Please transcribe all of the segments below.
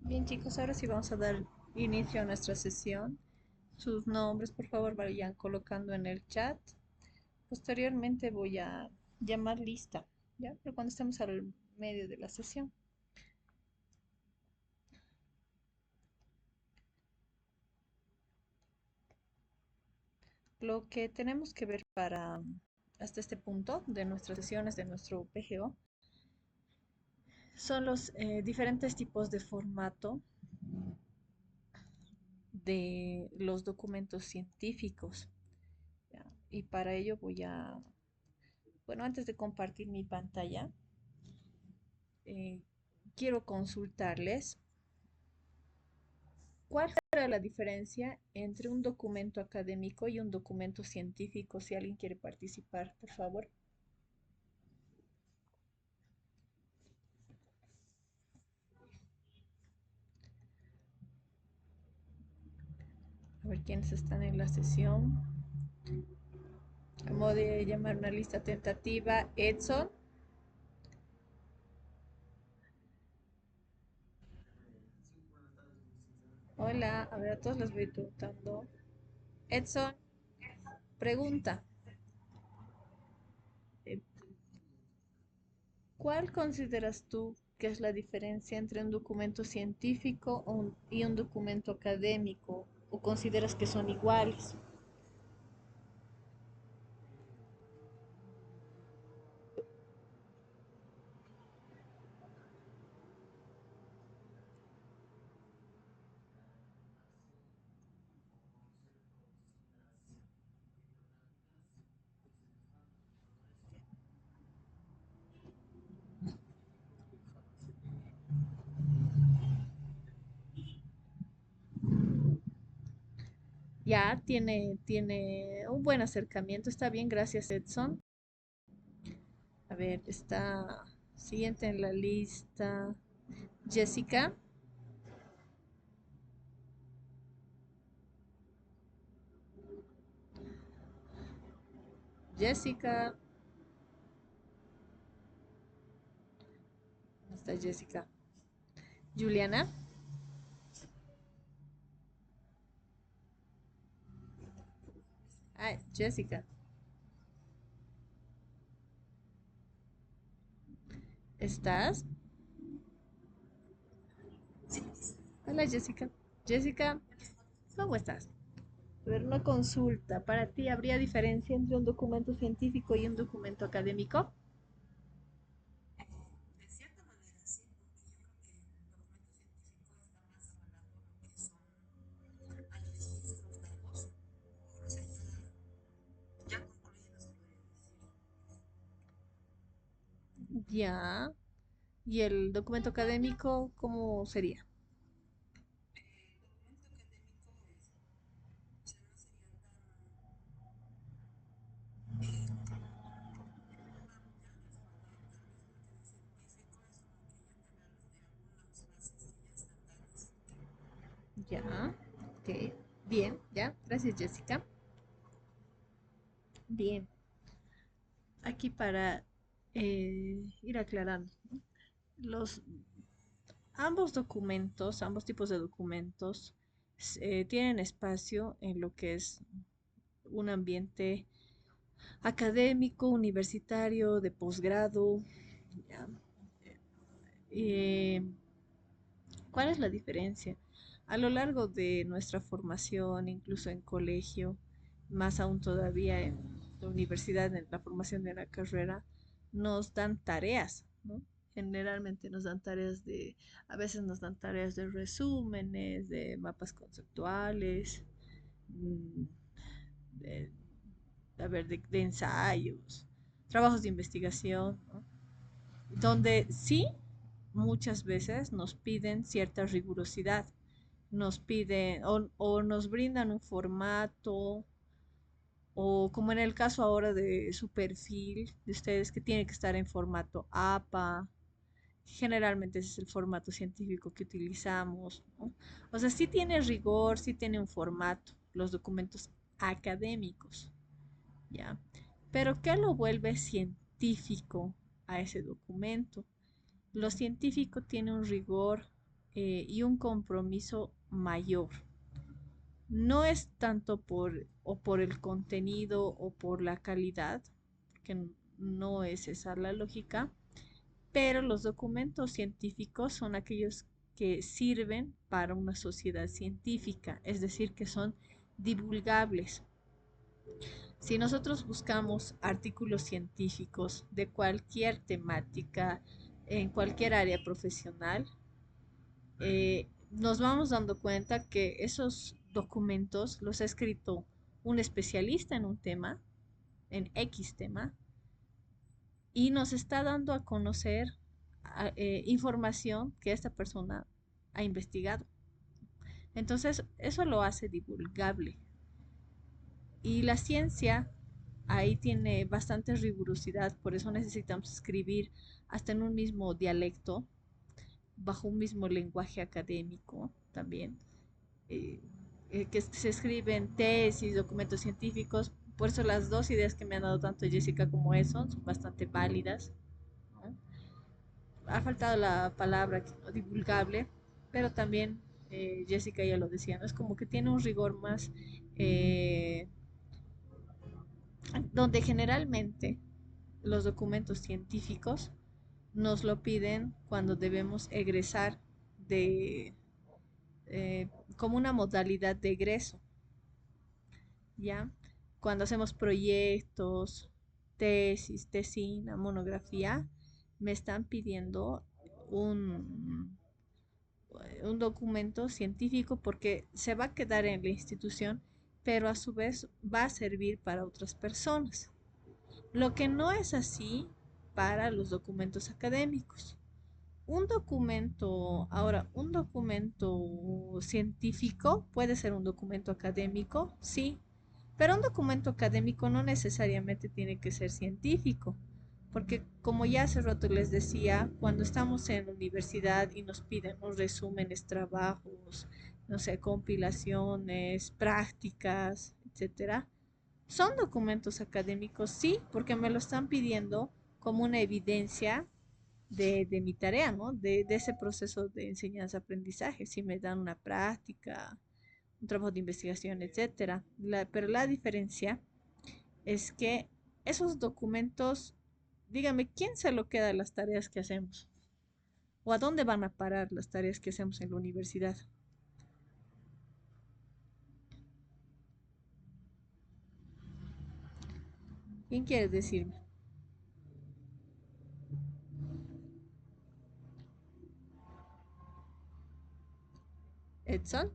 Bien chicos, ahora sí vamos a dar inicio a nuestra sesión. Sus nombres, por favor, vayan colocando en el chat. Posteriormente voy a llamar lista, ¿ya? Pero cuando estemos al medio de la sesión. Lo que tenemos que ver para hasta este punto de nuestras sesiones, de nuestro PGO, son los diferentes tipos de formato de los documentos científicos. ¿Ya? Y para ello voy a, bueno, antes de compartir mi pantalla, eh, quiero consultarles cuál será la diferencia entre un documento académico y un documento científico. Si alguien quiere participar, por favor. A ver quiénes están en la sesión. Vamos a llamar una lista tentativa. Edson. Hola, a ver, a todos les voy preguntando. Edson, pregunta. eh, ¿Cuál consideras tú que es la diferencia entre un documento científico y un documento académico? ¿O consideras que son iguales? Ya tiene un buen acercamiento. Está bien, gracias, Edson. A ver, está siguiente en la lista. Jessica. Jessica. ¿Dónde está Jessica? Juliana. Ah, Jessica. ¿Estás? Hola, Jessica. Jessica, ¿cómo estás? A ver, una consulta. ¿Para ti habría diferencia entre un documento científico y un documento académico? Ya. ¿Y el documento académico cómo sería? Ya. Ok. Bien, ya. Gracias, Jessica. Bien. Aquí para ir aclarando, ¿no? Los ambos documentos, ambos tipos de documentos, tienen espacio en lo que es un ambiente académico, universitario, de posgrado. ¿Ya? Eh, ¿Cuál es la diferencia? A lo largo de nuestra formación, incluso en colegio, más aún todavía en la universidad, en la formación de la carrera, nos dan tareas, ¿no? Generalmente nos dan tareas a veces nos dan tareas de resúmenes, de mapas conceptuales, mm, de, a ver, de ensayos, trabajos de investigación, ¿no? Donde sí muchas veces nos piden cierta rigurosidad, nos piden o nos brindan un formato, o como en el caso ahora de su perfil de ustedes que tiene que estar en formato APA, Generalmente ese es el formato científico que utilizamos, ¿no? O sea, sí tiene rigor, sí tiene un formato, los documentos académicos, ¿ya? Pero ¿qué lo vuelve científico a ese documento? Lo científico tiene un rigor y un compromiso mayor. No es tanto por el contenido o por la calidad, que no es esa la lógica, pero los documentos científicos son aquellos que sirven para una sociedad científica, es decir, que son divulgables. Si nosotros buscamos artículos científicos de cualquier temática, en cualquier área profesional, nos vamos dando cuenta que esos documentos los ha escrito un especialista en un tema, en X tema, y nos está dando a conocer información que esta persona ha investigado. Entonces, eso lo hace divulgable. Y la ciencia ahí tiene bastante rigurosidad, por eso necesitamos escribir hasta en un mismo dialecto, bajo un mismo lenguaje académico también, eh, que se escriben tesis, documentos científicos. Por eso las dos ideas que me han dado tanto Jessica como eso son bastante válidas, ¿no? Ha faltado la palabra divulgable, pero también Jessica ya lo decía, ¿no? Es como que tiene un rigor más, eh, donde generalmente los documentos científicos nos lo piden cuando debemos egresar de, eh, como una modalidad de egreso, ¿ya? Cuando hacemos proyectos, tesis, tesina, monografía, me están pidiendo un, un documento científico porque se va a quedar en la institución, pero a su vez va a servir para otras personas. Lo que no es así para los documentos académicos. Un documento científico puede ser un documento académico, sí, pero un documento académico no necesariamente tiene que ser científico, porque como ya hace rato les decía, cuando estamos en la universidad y nos piden los resúmenes, trabajos, no sé, compilaciones, prácticas, etcétera, son documentos académicos, sí, porque me lo están pidiendo como una evidencia de mi tarea, ¿no? De ese proceso de enseñanza-aprendizaje. Si me dan una práctica, un trabajo de investigación, etcétera. Pero la diferencia es que esos documentos, dígame, ¿quién se lo queda las tareas que hacemos? ¿O a dónde van a parar las tareas que hacemos en la universidad? ¿Quién quiere decirme? ¿Edson?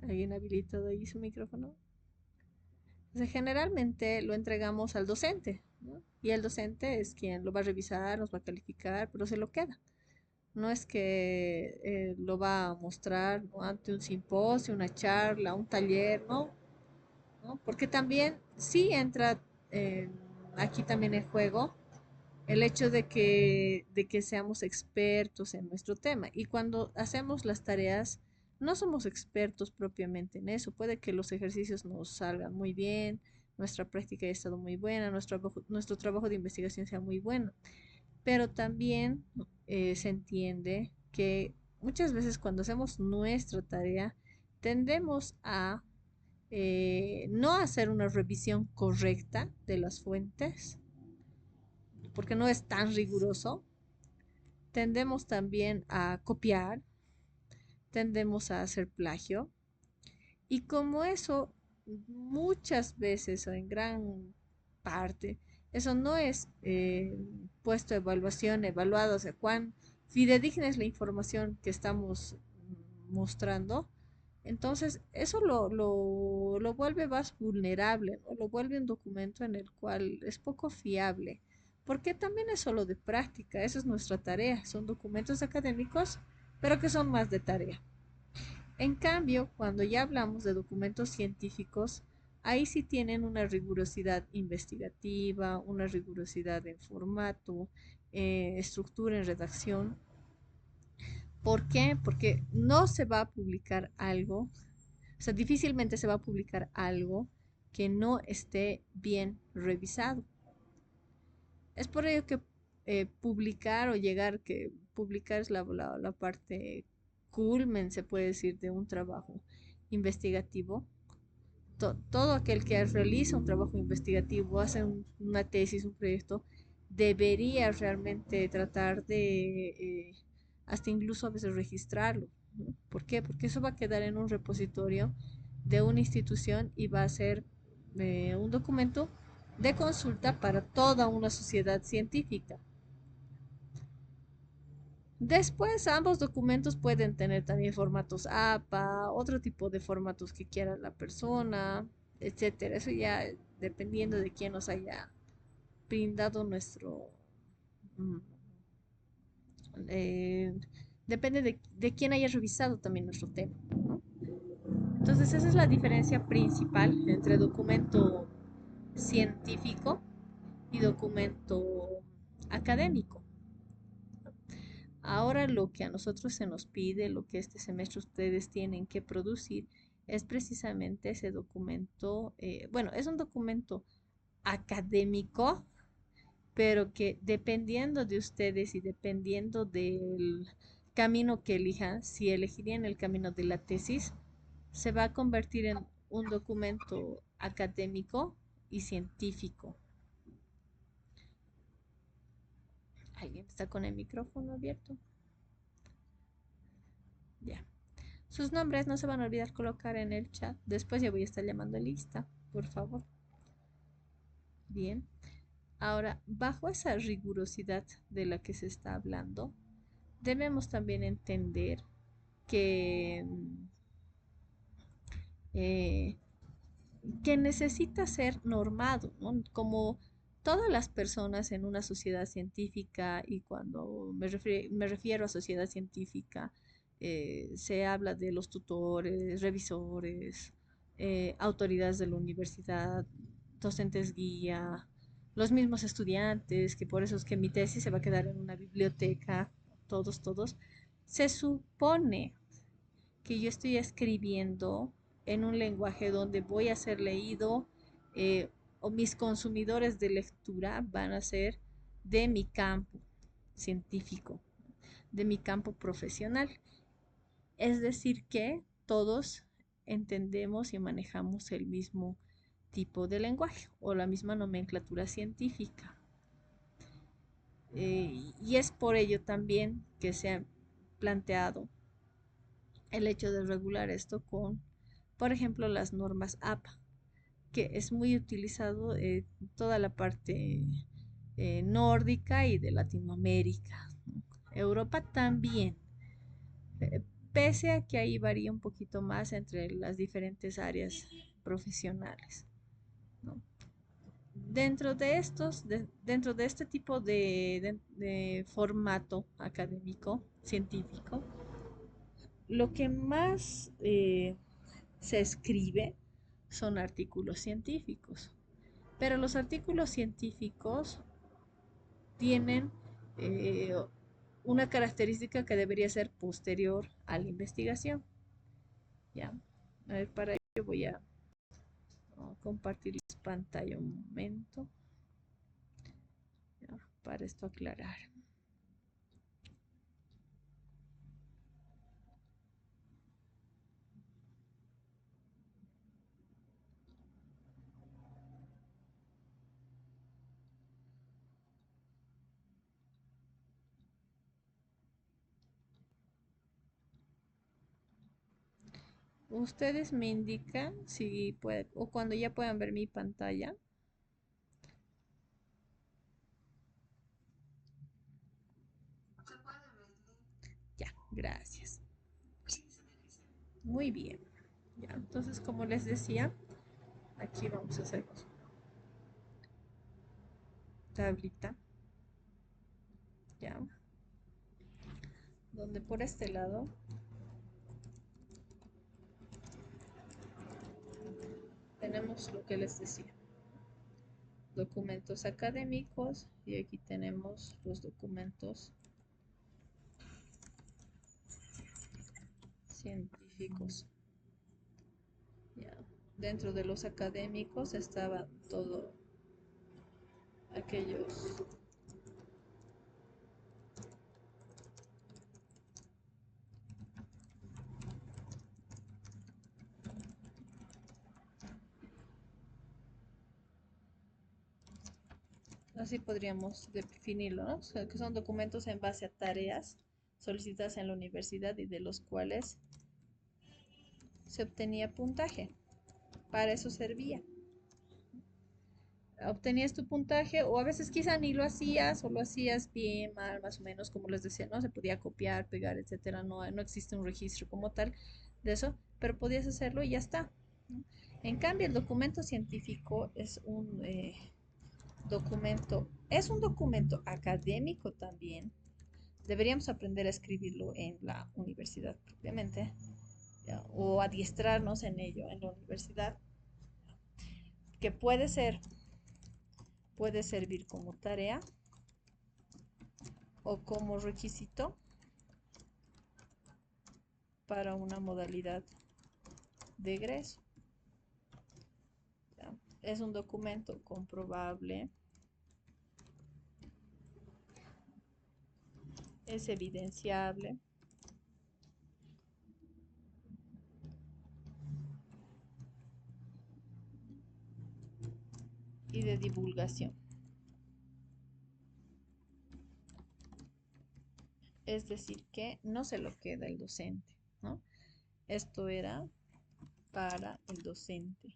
¿Alguien habilitado ahí su micrófono? O sea, generalmente lo entregamos al docente, ¿no? Y el docente es quien lo va a revisar, nos va a calificar, pero se lo queda. No es que lo va a mostrar, ¿no? Ante un simposio, una charla, un taller, ¿no? ¿No? Porque también sí entra eh, aquí también en juego el hecho de que seamos expertos en nuestro tema. Y cuando hacemos las tareas, no somos expertos propiamente en eso. Puede que los ejercicios nos salgan muy bien, nuestra práctica haya estado muy buena, nuestro trabajo de investigación sea muy bueno, pero también se entiende que muchas veces cuando hacemos nuestra tarea tendemos a no hacer una revisión correcta de las fuentes, porque no es tan riguroso. Tendemos también a copiar, tendemos a hacer plagio, y como eso muchas veces o en gran parte, eso no es puesto a evaluación, evaluado, o sea, cuán fidedigna es la información que estamos mostrando, entonces eso lo vuelve más vulnerable, ¿no? Lo vuelve un documento en el cual es poco fiable, porque también es solo de práctica, esa es nuestra tarea, son documentos académicos, pero que son más de tarea. En cambio, cuando ya hablamos de documentos científicos, Ahí sí tienen una rigurosidad investigativa, una rigurosidad en formato, estructura en redacción. ¿Por qué? Porque no se va a publicar algo, o sea, difícilmente se va a publicar algo que no esté bien revisado. Es por ello que publicar o llegar, que publicar es la parte culmen, se puede decir, de un trabajo investigativo. Todo aquel que realiza un trabajo investigativo, hace una tesis, un proyecto, debería realmente tratar de, hasta incluso a veces registrarlo, ¿no? ¿Por qué? Porque eso va a quedar en un repositorio de una institución y va a ser un documento de consulta para toda una sociedad científica. Después, ambos documentos pueden tener también formatos APA, otro tipo de formatos que quiera la persona, etcétera. Eso ya dependiendo de quién nos haya brindado nuestro... mm, eh, depende de quién haya revisado también nuestro tema, ¿no? Entonces, esa es la diferencia principal entre documento científico y documento académico. Ahora lo que a nosotros se nos pide, lo que este semestre ustedes tienen que producir, es precisamente ese documento, bueno, es un documento académico, pero que dependiendo de ustedes y dependiendo del camino que elijan, si elegirían el camino de la tesis, se va a convertir en un documento académico y científico. ¿Alguien está con el micrófono abierto? Ya. Sus nombres no se van a olvidar colocar en el chat. Después ya voy a estar llamando lista, por favor. Bien. Ahora, bajo esa rigurosidad de la que se está hablando, debemos también entender que, eh, que necesita ser normado, ¿no? Como todas las personas en una sociedad científica, y cuando me refiero a sociedad científica, se habla de los tutores, revisores, autoridades de la universidad, docentes guía, los mismos estudiantes, que por eso es que mi tesis se va a quedar en una biblioteca, todos, se supone que yo estoy escribiendo en un lenguaje donde voy a ser leído, eh, o mis consumidores de lectura van a ser de mi campo científico, de mi campo profesional. Es decir, que todos entendemos y manejamos el mismo tipo de lenguaje o la misma nomenclatura científica. Y es por ello también que se ha planteado el hecho de regular esto con, por ejemplo, las normas APA, que es muy utilizado en toda la parte nórdica y de Latinoamérica, ¿no? Europa también, eh, pese a que ahí varía un poquito más entre las diferentes áreas profesionales, ¿no? Dentro de este tipo de formato académico, científico, lo que más se escribe son artículos científicos, pero los artículos científicos tienen eh, una característica que debería ser posterior a la investigación. ¿Ya? A ver, para ello voy a compartir pantalla un momento, ¿ya? Para esto aclarar. Ustedes me indican si pueden o cuando ya puedan ver mi pantalla. Ya, gracias. Muy bien. Ya, entonces, como les decía, aquí vamos a hacer tablita, ya, donde por este lado tenemos lo que les decía, documentos académicos, y aquí tenemos los documentos científicos. Ya. Dentro de los académicos estaba todo aquellos así podríamos definirlo, ¿no? O sea, que son documentos en base a tareas solicitadas en la universidad y de los cuales se obtenía puntaje. Para eso servía. Obtenías tu puntaje o a veces quizá ni lo hacías o lo hacías bien, mal, más o menos, como les decía, no se podía copiar, pegar, etcétera, no existe un registro como tal de eso, pero podías hacerlo y ya está, ¿no? En cambio, el documento científico es un documento académico también. Deberíamos aprender a escribirlo en la universidad propiamente, ¿ya? O adiestrarnos en ello en la universidad, que puede servir como tarea o como requisito para una modalidad de egreso. ¿Ya? Es un documento comprobable, es evidenciable y de divulgación. Es decir, que no se lo queda el docente, ¿no? Esto era para el docente.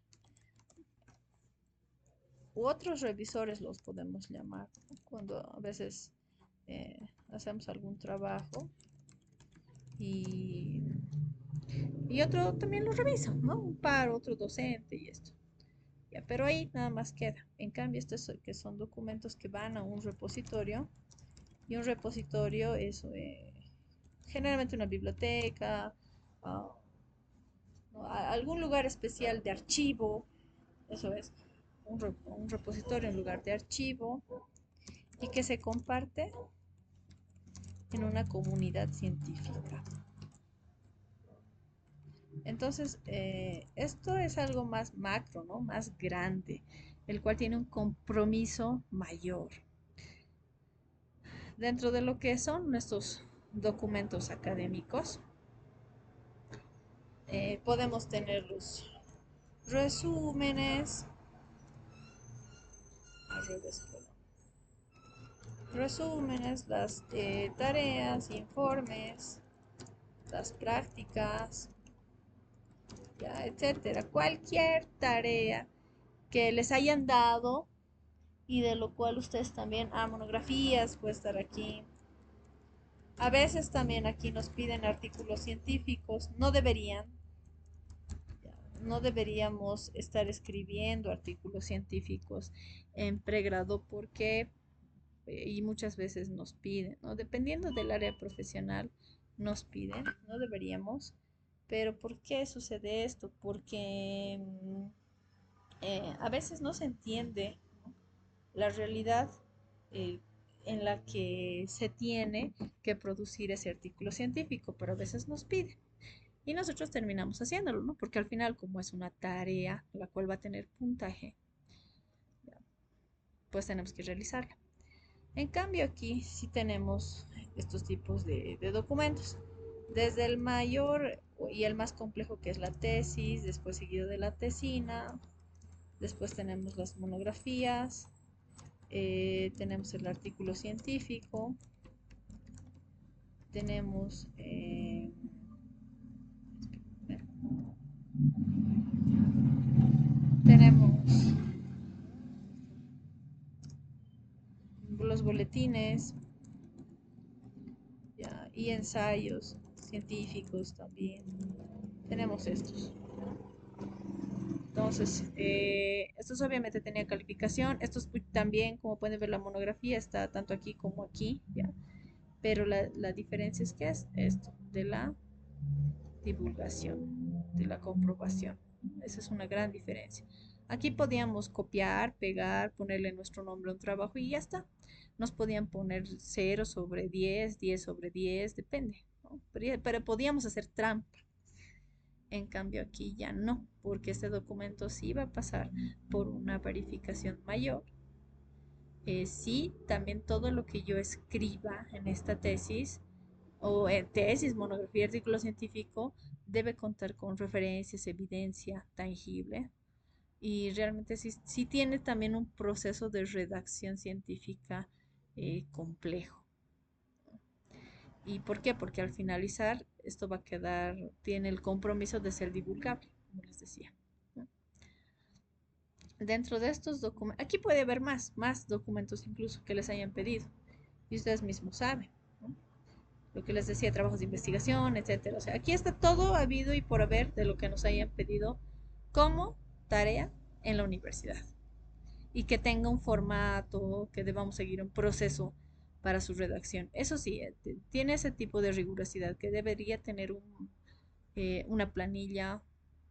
U otros revisores los podemos llamar, ¿no? Cuando a veces hacemos algún trabajo y, y otro también lo revisa, ¿no? Un par, otro docente y esto. Ya, pero ahí nada más queda. En cambio, estos que son documentos que van a un repositorio, y un repositorio es generalmente una biblioteca, uh, ¿no? Algún lugar especial de archivo, eso es, un repositorio en lugar de archivo, y que se comparte en una comunidad científica. Entonces, esto es algo más macro, ¿no? Más grande, el cual tiene un compromiso mayor. Dentro de lo que son estos documentos académicos, podemos tener los resúmenes, al revés, resúmenes, las tareas, informes, las prácticas, ya, etcétera. Cualquier tarea que les hayan dado y de lo cual ustedes también, monografías, puede estar aquí. A veces también aquí nos piden artículos científicos, no deberíamos estar escribiendo artículos científicos en pregrado porque, y muchas veces nos piden, ¿no? Dependiendo del área profesional, nos piden, no deberíamos. Pero ¿por qué sucede esto? Porque a veces no se entiende, ¿no?, la realidad eh, en la que se tiene que producir ese artículo científico, pero a veces nos piden. Y nosotros terminamos haciéndolo, ¿no? Porque al final, como es una tarea la cual va a tener puntaje, pues tenemos que realizarla. En cambio, aquí sí tenemos estos tipos de documentos. Desde el mayor y el más complejo, que es la tesis, después seguido de la tesina, después tenemos las monografías, tenemos el artículo científico, tenemos tenemos los boletines, ya, y ensayos científicos también. Tenemos estos. Entonces, estos obviamente tenían calificación. Estos también, como pueden ver, la monografía está tanto aquí como aquí, ¿ya? Pero la diferencia es que es esto, de la divulgación, de la comprobación. Esa es una gran diferencia. Aquí podíamos copiar, pegar, ponerle nuestro nombre a un trabajo y ya está. Nos podían poner 0/10, 10/10, depende, ¿no? Pero podíamos hacer trampa. En cambio aquí ya no, porque este documento sí va a pasar por una verificación mayor. Sí, también todo lo que yo escriba en esta tesis o en tesis, monografía, artículo científico, debe contar con referencias, evidencia tangible y realmente sí tiene también un proceso de redacción científica complejo. ¿Y por qué? Porque al finalizar esto va a quedar, tiene el compromiso de ser divulgable, como les decía. ¿No? Dentro de estos documentos, aquí puede haber más documentos incluso que les hayan pedido y ustedes mismos saben, ¿no? Lo que les decía, trabajos de investigación, etcétera. O sea, aquí está todo habido y por haber de lo que nos hayan pedido como tarea en la universidad y que tenga un formato, que debamos seguir un proceso para su redacción. Eso sí, tiene ese tipo de rigurosidad que debería tener una planilla,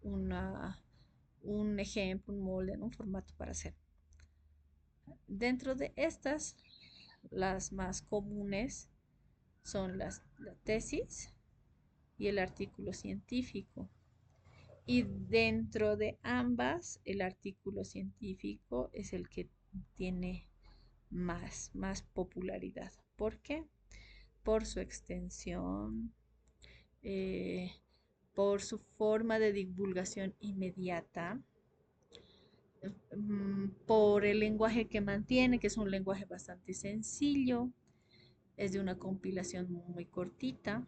una, un ejemplo, un molde, ¿no? Un formato para hacer. Dentro de estas, las más comunes son la tesis y el artículo científico. Y dentro de ambas, el artículo científico es el que tiene más popularidad. ¿Por qué? Por su extensión, eh, por su forma de divulgación inmediata, por el lenguaje que mantiene, que es un lenguaje bastante sencillo, es de una compilación muy cortita,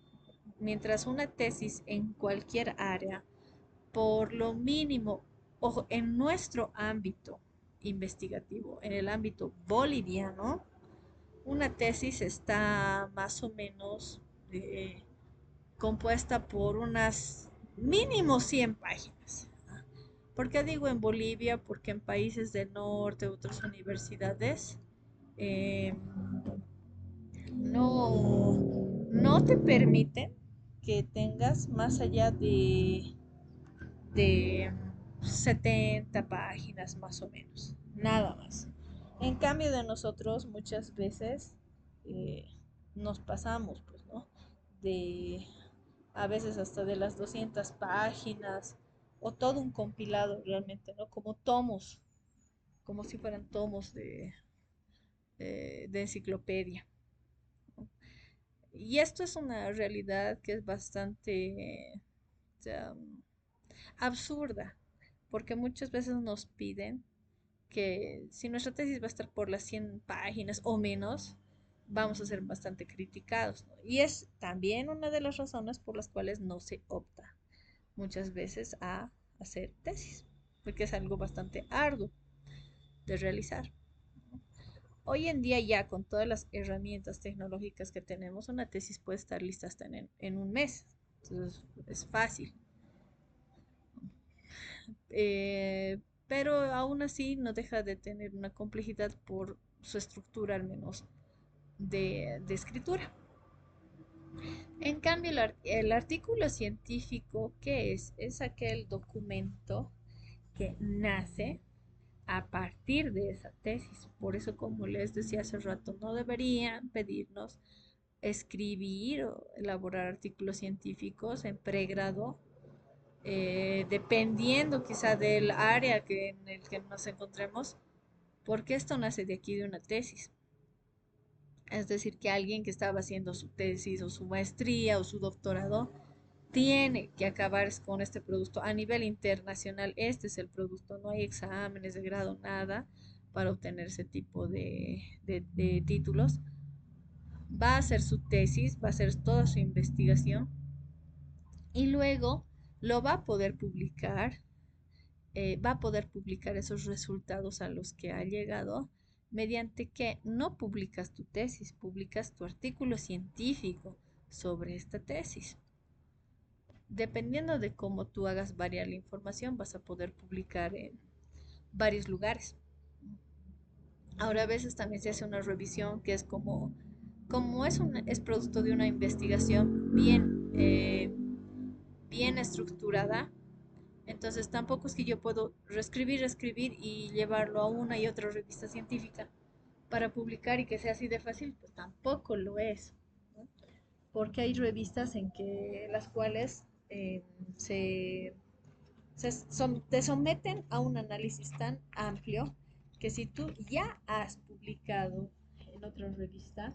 mientras una tesis en cualquier área, por lo mínimo, ojo, en nuestro ámbito investigativo, en el ámbito boliviano, una tesis está más o menos compuesta por unas mínimo 100 páginas. ¿Por qué digo en Bolivia? Porque en países del norte, otras universidades, eh, no te permiten que tengas más allá de 70 páginas más o menos, nada más. En cambio de nosotros muchas veces eh, nos pasamos, pues, ¿no? De a veces hasta de las 200 páginas o todo un compilado realmente, ¿no? Como tomos, como si fueran tomos de enciclopedia. ¿No? Y esto es una realidad que es bastante absurda, porque muchas veces nos piden que si nuestra tesis va a estar por las 100 páginas o menos, vamos a ser bastante criticados, ¿no? Y es también una de las razones por las cuales no se opta muchas veces a hacer tesis, porque es algo bastante arduo de realizar. Hoy en día ya con todas las herramientas tecnológicas que tenemos, una tesis puede estar lista hasta en un mes. Entonces es fácil. Pero aún así no deja de tener una complejidad por su estructura al menos de escritura. En cambio, el artículo científico, ¿qué es? Es aquel documento que nace a partir de esa tesis. Por eso, como les decía hace rato, no deberían pedirnos escribir o elaborar artículos científicos en pregrado, dependiendo quizá del área en el que nos encontremos, porque esto nace de aquí de una tesis. Es decir, que alguien que estaba haciendo su tesis o su maestría o su doctorado tiene que acabar con este producto a nivel internacional. Este es el producto, no hay exámenes de grado, nada para obtener ese tipo de títulos. Va a hacer su tesis, va a hacer toda su investigación y luego lo va a poder publicar esos resultados a los que ha llegado mediante que no publicas tu tesis, publicas tu artículo científico sobre esta tesis. Dependiendo de cómo tú hagas variar la información, vas a poder publicar en varios lugares. Ahora a veces también se hace una revisión que es como es producto de una investigación bien estructurada, Entonces tampoco es que yo puedo reescribir y llevarlo a una y otra revista científica para publicar y que sea así de fácil, pues tampoco lo es, ¿no? Porque hay revistas en que las cuales se, te someten a un análisis tan amplio que si tú ya has publicado en otra revista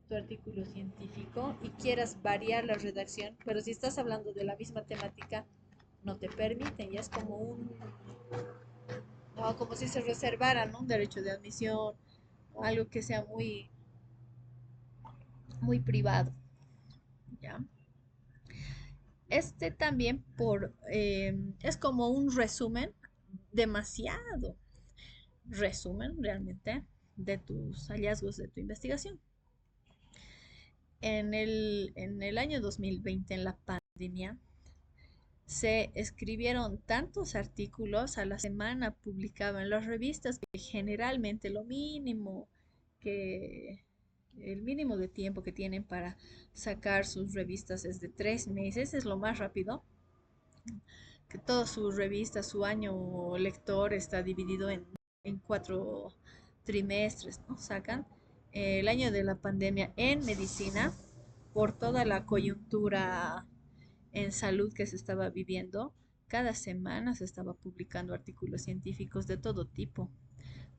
tu artículo científico y quieras variar la redacción, pero si estás hablando de la misma temática, no te permiten, ya es como no, como si se reservara, ¿no?, un derecho de admisión, o algo que sea muy privado, ¿ya? Este también es como un resumen, demasiado resumen realmente, de tus hallazgos de tu investigación. En el año 2020, en la pandemia, se escribieron tantos artículos a la semana, publicaban las revistas, que generalmente que el mínimo de tiempo que tienen para sacar sus revistas es de 3 meses, es lo más rápido, que toda su revista, su año lector está dividido en 4 trimestres, ¿no? Sacan el año de la pandemia en medicina por toda la coyuntura en salud que se estaba viviendo. Cada semana se estaba publicando artículos científicos de todo tipo,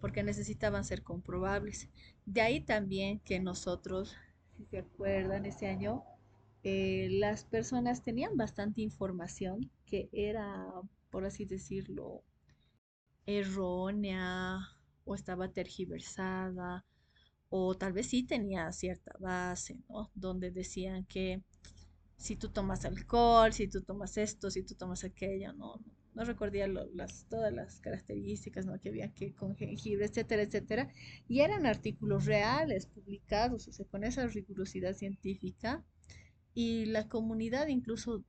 porque necesitaban ser comprobables. De ahí también que nosotros, si se acuerdan, ese año las personas tenían bastante información que era, por así decirlo, errónea o estaba tergiversada, o tal vez sí tenía cierta base, ¿no? Donde decían que si tú tomas alcohol, si tú tomas esto, si tú tomas aquello, no recordía todas las características, ¿no?, que había que con jengibre, etcétera, etcétera. Y eran artículos reales, publicados, o sea, con esa rigurosidad científica. Y la comunidad, incluso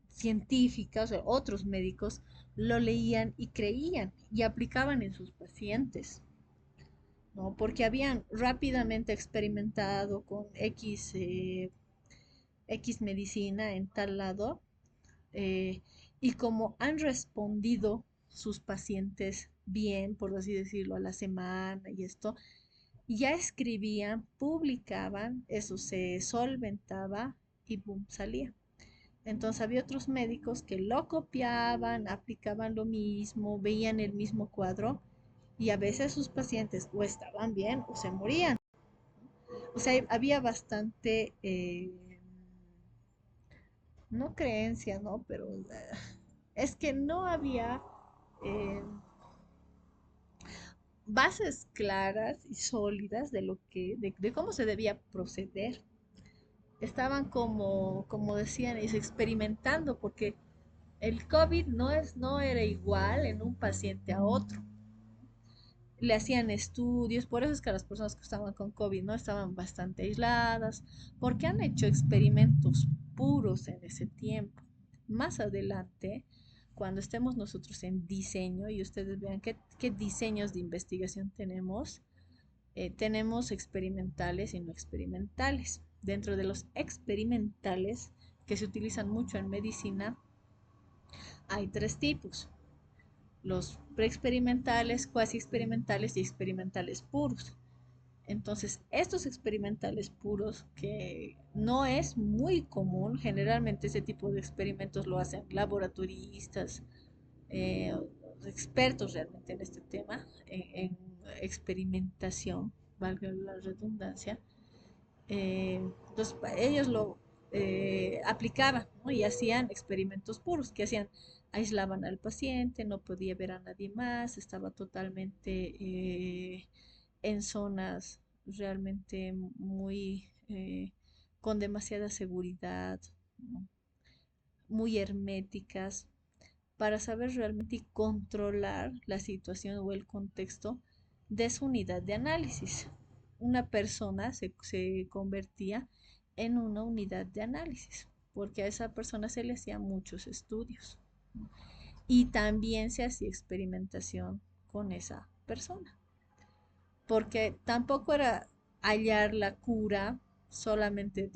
científica, o sea, otros médicos, lo leían y creían y aplicaban en sus pacientes, ¿no? Porque habían rápidamente experimentado con X medicina en tal lado, eh, y como han respondido sus pacientes bien, por así decirlo, a la semana y esto, ya escribían, publicaban, eso se solventaba y boom, salía. Entonces había otros médicos que lo copiaban, aplicaban lo mismo, veían el mismo cuadro y a veces sus pacientes o estaban bien o se morían. O sea, había bastante, no creencia, ¿no? Pero es que no había eh, bases claras y sólidas de cómo se debía proceder. Estaban como decían, experimentando, porque el COVID no era igual en un paciente a otro. Le hacían estudios, por eso es que las personas que estaban con COVID no estaban bastante aisladas, porque han hecho experimentos puros en ese tiempo. Más adelante, cuando estemos nosotros en diseño y ustedes vean qué diseños de investigación tenemos, tenemos experimentales y no experimentales. Dentro de los experimentales, que se utilizan mucho en medicina, hay 3 tipos: los preexperimentales, cuasi experimentales y experimentales puros. Entonces, estos experimentales puros, que no es muy común, generalmente ese tipo de experimentos lo hacen laboratoristas, eh, expertos realmente en este tema, en experimentación, valga la redundancia. Entonces, ellos lo aplicaban, ¿no? Y hacían experimentos puros, que hacían, aislaban al paciente, no podía ver a nadie más, estaba totalmente en zonas realmente muy con demasiada seguridad, ¿no?, muy herméticas, para saber realmente y controlar la situación o el contexto de su unidad de análisis. Una persona se convertía en una unidad de análisis, porque a esa persona se le hacían muchos estudios y también se hacía experimentación con esa persona, porque tampoco era hallar la cura solamente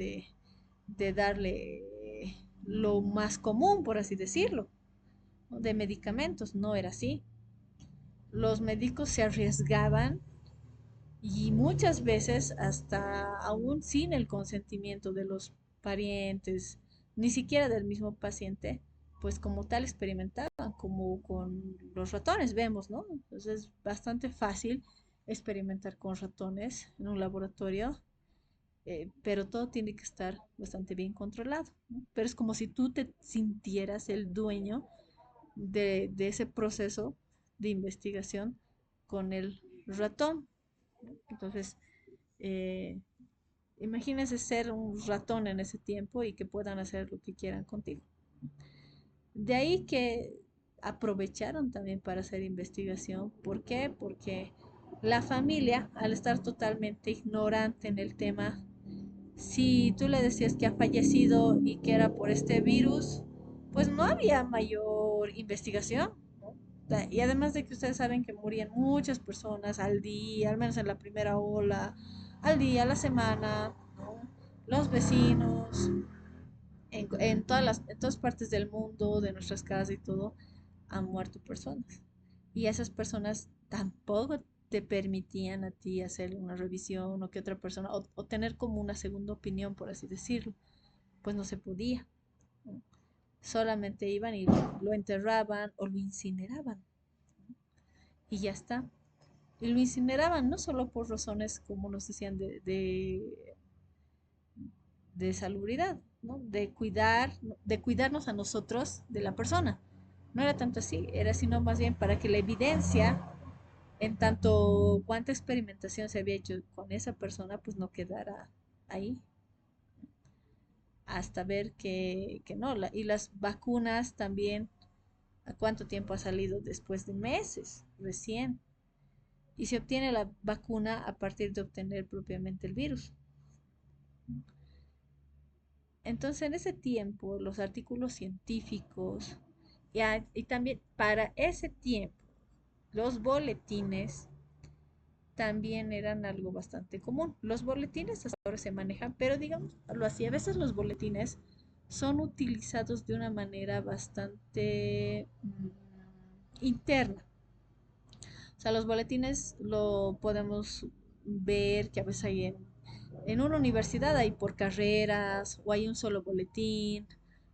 de darle lo más común, por así decirlo, ¿no? De medicamentos, no era así. Los médicos se arriesgaban y muchas veces hasta aún sin el consentimiento de los parientes, ni siquiera del mismo paciente, pues como tal experimentaban, como con los ratones vemos, ¿no? Entonces es bastante fácil experimentar con ratones en un laboratorio, pero todo tiene que estar bastante bien controlado, ¿no? Pero es como si tú te sintieras el dueño de ese proceso de investigación con el ratón. Entonces, eh, imagínense ser un ratón en ese tiempo y que puedan hacer lo que quieran contigo. De ahí que aprovecharon también para hacer investigación. ¿Por qué? Porque la familia, al estar totalmente ignorante en el tema, si tú le decías que ha fallecido y que era por este virus, pues no había mayor investigación, ¿no? Y además de que ustedes saben que morían muchas personas al día, al menos en la primera ola, al día, a la semana, ¿no? Los vecinos, en todas partes del mundo, de nuestras casas y todo, han muerto personas. Y esas personas tampoco te permitían a ti hacer una revisión o que otra persona, o tener como una segunda opinión, por así decirlo. Pues no se podía, ¿no? Solamente iban y lo enterraban o lo incineraban, ¿no? Y ya está. Y lo incineraban no solo por razones, como nos decían, de salubridad, ¿no? De cuidarnos a nosotros de la persona. No era tanto así, era sino más bien para que la evidencia, en tanto cuánta experimentación se había hecho con esa persona, pues no quedara ahí, hasta ver que no. Y las vacunas también, ¿a cuánto tiempo ha salido? Después de meses, recién. Y se obtiene la vacuna a partir de obtener propiamente el virus. Entonces, en ese tiempo, los artículos científicos y también para ese tiempo, los boletines también eran algo bastante común. Los boletines hasta ahora se manejan, pero digámoslo así, a veces los boletines son utilizados de una manera bastante interna. O sea, los boletines lo podemos ver que a veces hay en una universidad, hay por carreras o hay un solo boletín,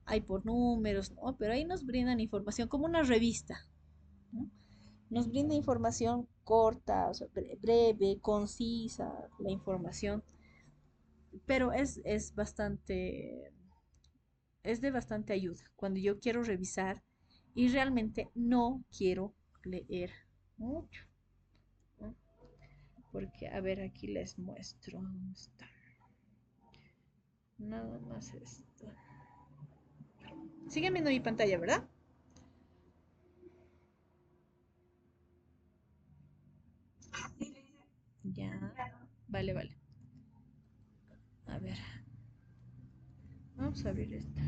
hay por números, ¿no? Pero ahí nos brindan información como una revista, ¿no? Nos brinda información corta, o sea, breve, concisa, la información, pero es de bastante ayuda cuando yo quiero revisar y realmente no quiero leer mucho, ¿no? Porque, a ver, aquí les muestro. ¿Dónde está? Nada más esto. Siguen viendo mi pantalla, ¿verdad? Ya. Vale, vale. A ver. Vamos a abrir esta.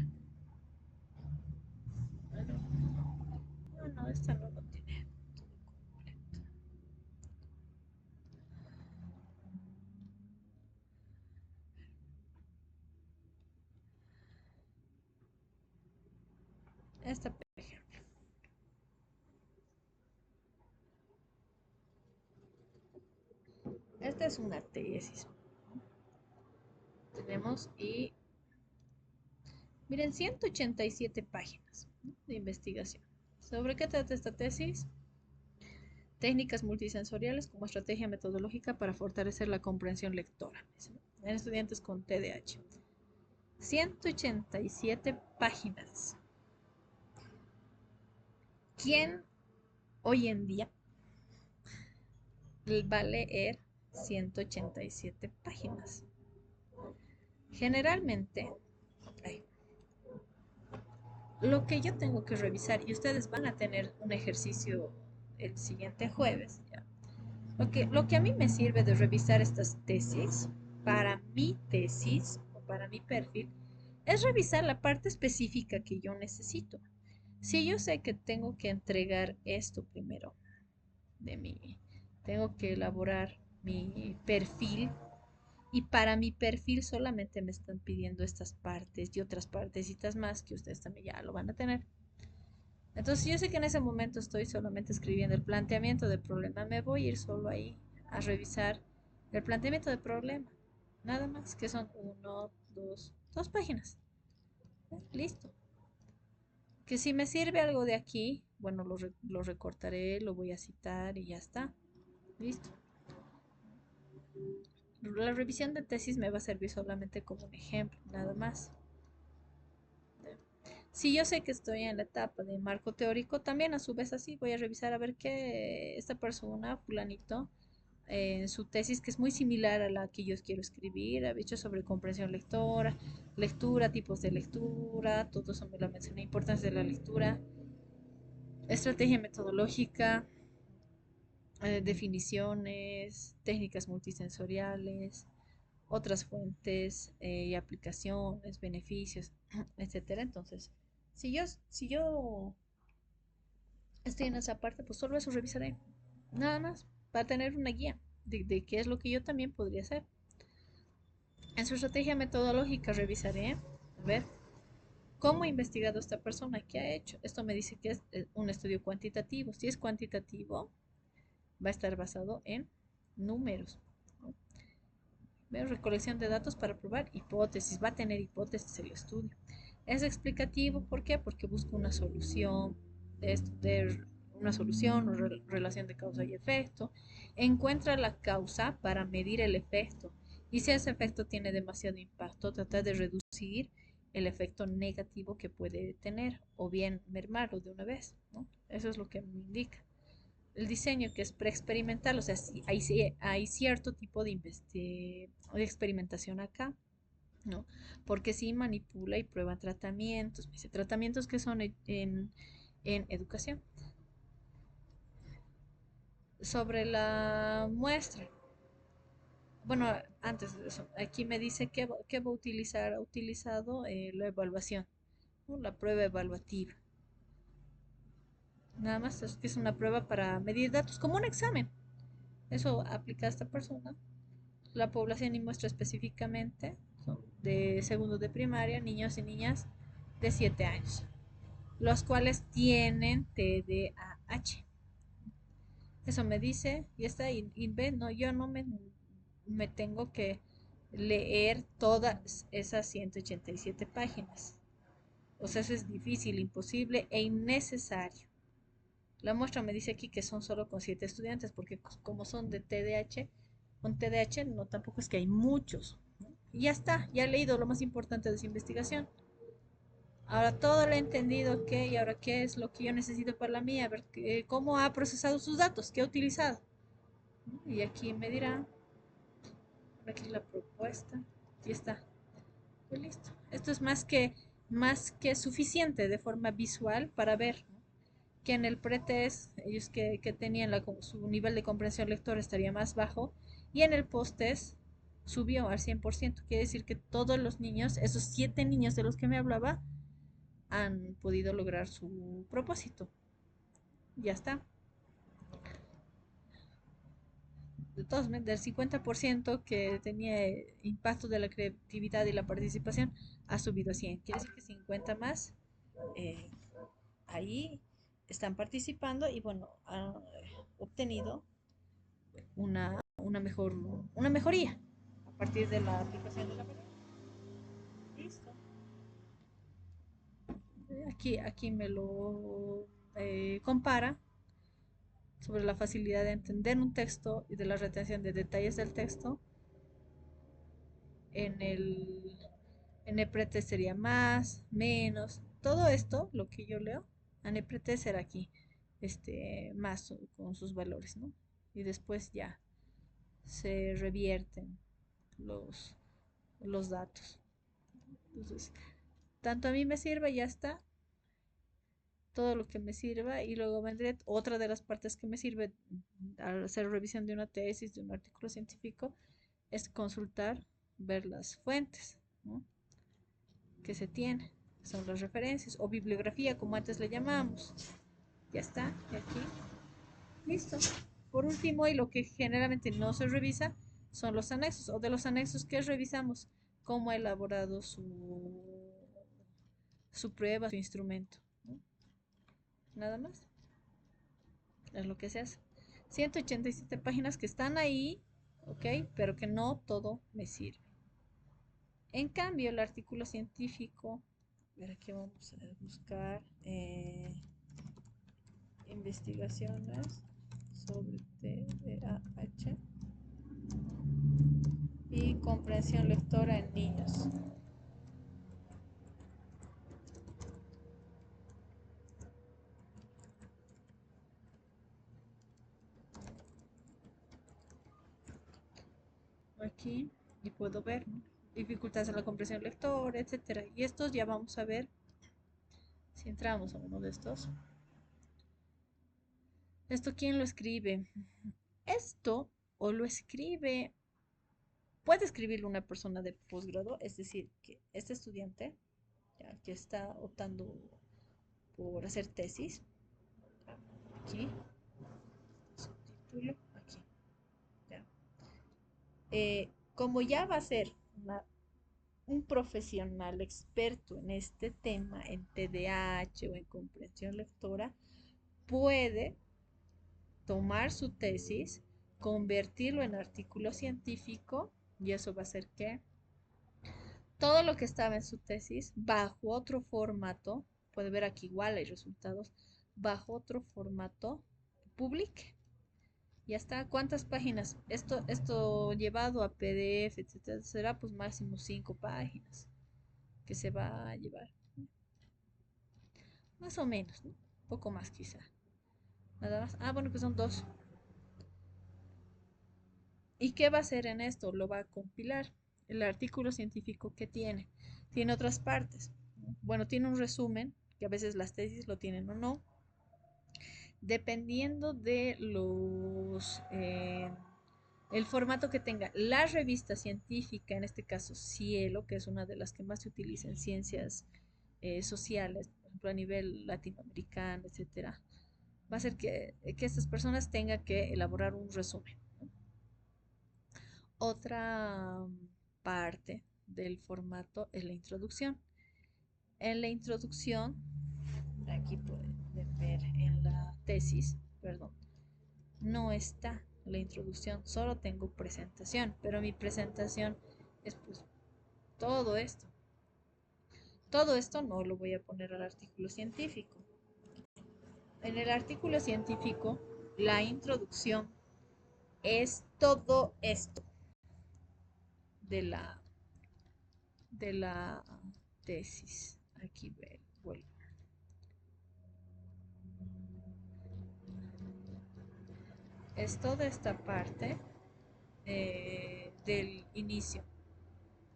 Ah, no, no, esta no lo tiene. Esta, por ejemplo. Esta es una tesis. Tenemos y miren, 187 páginas, ¿no?, de investigación. ¿Sobre qué trata esta tesis? Técnicas multisensoriales como estrategia metodológica para fortalecer la comprensión lectora, ¿no?, en estudiantes con TDAH. 187 páginas. ¿Quién hoy en día va a leer 187 páginas? Generalmente, ay, lo que yo tengo que revisar, y ustedes van a tener un ejercicio el siguiente jueves, ¿ya? Lo que a mí me sirve de revisar estas tesis, para mi tesis o para mi perfil, es revisar la parte específica que yo necesito. Si yo sé que tengo que entregar esto primero de mí, tengo que elaborar mi perfil y para mi perfil solamente me están pidiendo estas partes y otras partecitas más que ustedes también ya lo van a tener. Entonces yo sé que en ese momento estoy solamente escribiendo el planteamiento del problema. Me voy a ir solo ahí a revisar el planteamiento del problema. Nada más, que son dos páginas. Listo. Que si me sirve algo de aquí, bueno, lo recortaré, lo voy a citar y ya está. Listo. La revisión de tesis me va a servir solamente como un ejemplo, nada más. Si yo sé que estoy en la etapa de marco teórico, también a su vez así voy a revisar a ver qué esta persona, fulanito, en su tesis, que es muy similar a la que yo quiero escribir, ha dicho sobre comprensión lectora, lectura, tipos de lectura, todo eso me lo mencioné, importancia de la lectura, estrategia metodológica, definiciones, técnicas multisensoriales, otras fuentes y aplicaciones, beneficios, etcétera. Entonces, si yo estoy en esa parte, pues solo eso revisaré. Nada más, para tener una guía de qué es lo que yo también podría hacer. En su estrategia metodológica revisaré, a ver, cómo ha investigado esta persona, qué ha hecho. Esto me dice que es un estudio cuantitativo. Si es cuantitativo, va a estar basado en números. ¿No? Veo recolección de datos para probar hipótesis. Va a tener hipótesis el estudio. Es explicativo, ¿por qué? Porque busca una solución de una solución o relación de causa y efecto. Encuentra la causa para medir el efecto. Y si ese efecto tiene demasiado impacto, trata de reducir el efecto negativo que puede tener o bien mermarlo de una vez, ¿no? Eso es lo que me indica el diseño que es preexperimental, o sea, sí hay cierto tipo de experimentación acá, ¿no? Porque sí manipula y prueba tratamientos, dice, tratamientos que son en educación. Sobre la muestra, bueno, antes de eso, aquí me dice que va a utilizar, ha utilizado la evaluación, ¿no? La prueba evaluativa. Nada más es que es una prueba para medir datos, como un examen. Eso aplica a esta persona. La población y muestra específicamente son de segundo de primaria, niños y niñas de 7 años, los cuales tienen TDAH. Eso me dice, y está, y ve, no, yo no me tengo que leer todas esas 187 páginas. O sea, eso es difícil, imposible e innecesario. La muestra me dice aquí que son solo con 7 estudiantes, porque como son de TDAH, con TDAH no tampoco es que hay muchos. ¿No? Y ya está, ya he leído lo más importante de su investigación. Ahora todo lo he entendido, ok, y ahora qué es lo que yo necesito para la mía, a ver cómo ha procesado sus datos, qué ha utilizado. ¿No? Y aquí me dirá, aquí la propuesta, y está. Pues listo. Esto es más que suficiente de forma visual para ver, ¿no? Que en el pretest ellos que tenían su nivel de comprensión lectora estaría más bajo y en el posttest subió al 100%. Quiere decir que todos los niños, esos 7 niños de los que me hablaba, han podido lograr su propósito. Ya está. De todos modos, del 50% que tenía impacto de la creatividad y la participación, ha subido a 100. Quiere decir que 50 más eh, ahí están participando y bueno, han obtenido una mejoría a partir de la aplicación de la medida. Listo. Aquí me lo compara sobre la facilidad de entender un texto y de la retención de detalles del texto. En en el pretest sería más, menos. Todo esto, lo que yo leo, en el pretest será aquí, más con sus valores, ¿no? Y después ya se revierten los, los datos. Entonces, tanto a mí me sirve, ya está, todo lo que me sirva y luego vendré otra de las partes que me sirve al hacer revisión de una tesis, de un artículo científico, es consultar, ver las fuentes, ¿no? Que se tiene, son las referencias o bibliografía como antes le llamamos. Ya está, y aquí, listo. Por último, y lo que generalmente no se revisa, son los anexos o de los anexos que revisamos, cómo ha elaborado su prueba, su instrumento, ¿no? nada más. Es lo que se hace. 187 páginas que están ahí, ¿ok? Pero que no todo me sirve. En cambio, el artículo científico, a ver, aquí vamos a buscar investigaciones sobre TDAH y comprensión lectora en niños. Aquí y puedo ver, ¿no? Dificultades en la comprensión lectora, etcétera. Y estos ya vamos a ver si entramos a uno de estos. ¿Esto quién lo escribe? Esto o lo escribe, puede escribirlo una persona de posgrado, es decir, que este estudiante ya, que está optando por hacer tesis, aquí, su título, aquí, ya. Como ya va a ser un profesional experto en este tema, en TDAH o en comprensión lectora, puede tomar su tesis, convertirlo en artículo científico y eso va a hacer que todo lo que estaba en su tesis, bajo otro formato, puede ver aquí igual hay resultados, bajo otro formato, publique. Ya está. ¿Cuántas páginas? Esto llevado a PDF, etcétera, será pues máximo 5 páginas que se va a llevar. Más o menos, ¿no? Un poco más quizá. Nada más. Ah, bueno, que son dos. ¿Y qué va a hacer en esto? Lo va a compilar. El artículo científico que tiene. Tiene otras partes. Bueno, tiene un resumen, que a veces las tesis lo tienen o no. Dependiendo de el formato que tenga. La revista científica, en este caso Cielo, que es una de las que más se utiliza en ciencias sociales, por ejemplo a nivel latinoamericano, etcétera, va a ser que estas personas tengan que elaborar un resumen. Otra parte del formato es la introducción. En la introducción, aquí pueden ver en la tesis, perdón, no está la introducción, solo tengo presentación, pero mi presentación es pues todo esto. Todo esto no lo voy a poner al artículo científico. En el artículo científico, la introducción es todo esto de la tesis. Aquí vuelvo. Es toda esta parte del inicio.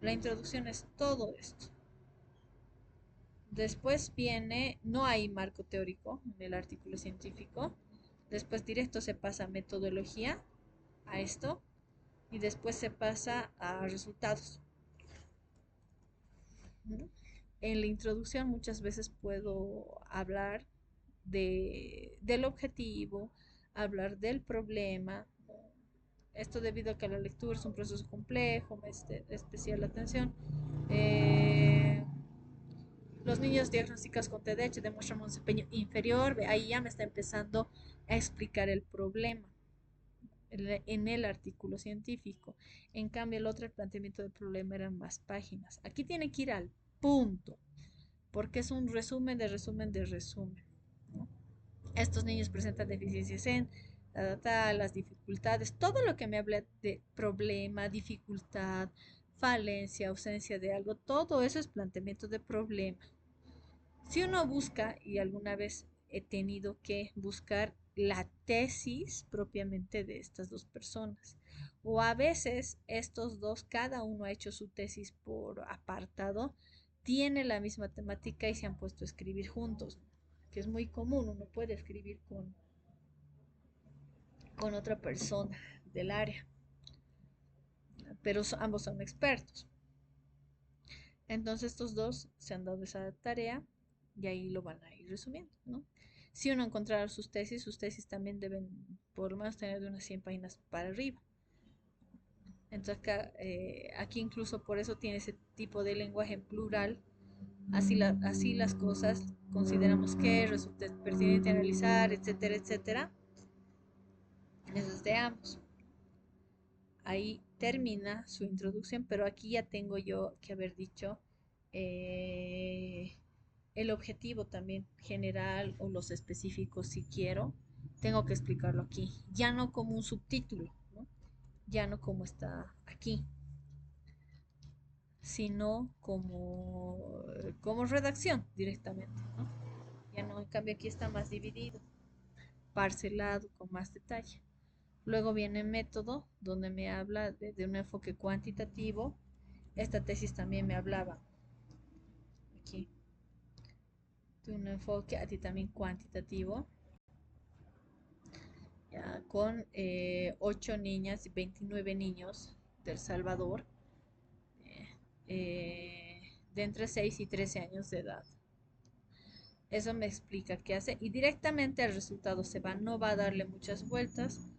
La introducción es todo esto. Después viene, no hay marco teórico en el artículo científico. Después directo se pasa a metodología, a esto, y después se pasa a resultados. ¿No? En la introducción muchas veces puedo hablar del objetivo, hablar del problema. Esto debido a que la lectura es un proceso complejo, especial atención. Eh, los niños diagnosticados con TDAH demuestran un desempeño inferior. Ahí ya me está empezando a explicar el problema en el artículo científico. En cambio, el otro planteamiento del problema eran más páginas. Aquí tiene que ir al punto, porque es un resumen de resumen de resumen. ¿No? Estos niños presentan deficiencias en las dificultades, todo lo que me habla de problema, dificultad, falencia, ausencia de algo, todo eso es planteamiento de problema. Si uno busca, y alguna vez he tenido que buscar la tesis propiamente de estas dos personas, o a veces estos dos, cada uno ha hecho su tesis por apartado, tiene la misma temática y se han puesto a escribir juntos, que es muy común, uno puede escribir con otra persona del área, pero ambos son expertos. Entonces estos dos se han dado esa tarea y ahí lo van a ir resumiendo, ¿no? Si uno encontrara sus tesis también deben por lo menos tener de unas 100 páginas para arriba. Entonces acá, aquí incluso por eso tiene ese tipo de lenguaje en plural, así las cosas, consideramos que resulta pertinente analizar, etcétera, etcétera. En eso de ambos. Ahí termina su introducción, pero aquí ya tengo yo que haber dicho eh, el objetivo también general o los específicos si quiero, tengo que explicarlo aquí, ya no como un subtítulo, ¿no? Ya no como está aquí, sino como redacción directamente, ¿no? Ya no, en cambio aquí está más dividido, parcelado, con más detalle. Luego viene método, donde me habla de un enfoque cuantitativo. Esta tesis también me hablaba aquí de un enfoque a ti también cuantitativo, ya, con 8 niñas y 29 niños del Salvador, de entre 6 y 13 años de edad. Eso me explica qué hace y directamente al resultado se va, no va a darle muchas vueltas.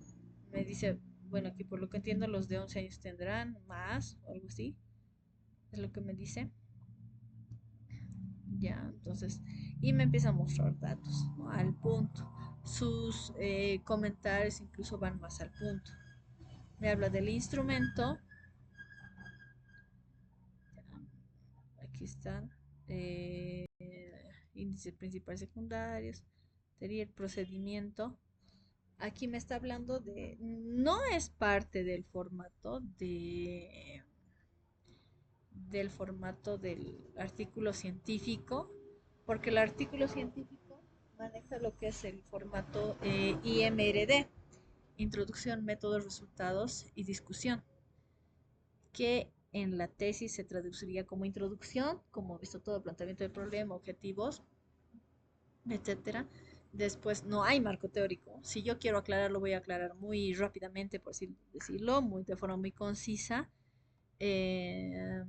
Me dice, bueno, aquí por lo que entiendo los de 11 años tendrán más o algo así, es lo que me dice. Ya, entonces, y me empieza a mostrar datos, ¿no? Al punto. Sus comentarios incluso van más al punto. Me habla del instrumento. Aquí están. Índices principales secundarios. Sería el procedimiento. Aquí me está hablando de. No es parte del artículo científico, porque el artículo científico maneja lo que es el formato IMRD, Introducción, Métodos, Resultados y Discusión, que en la tesis se traduciría como introducción, como visto todo, planteamiento del problema, objetivos, etcétera. Después no hay marco teórico. Si yo quiero aclararlo, voy a aclarar muy rápidamente, por así decirlo, de forma muy concisa. Eh,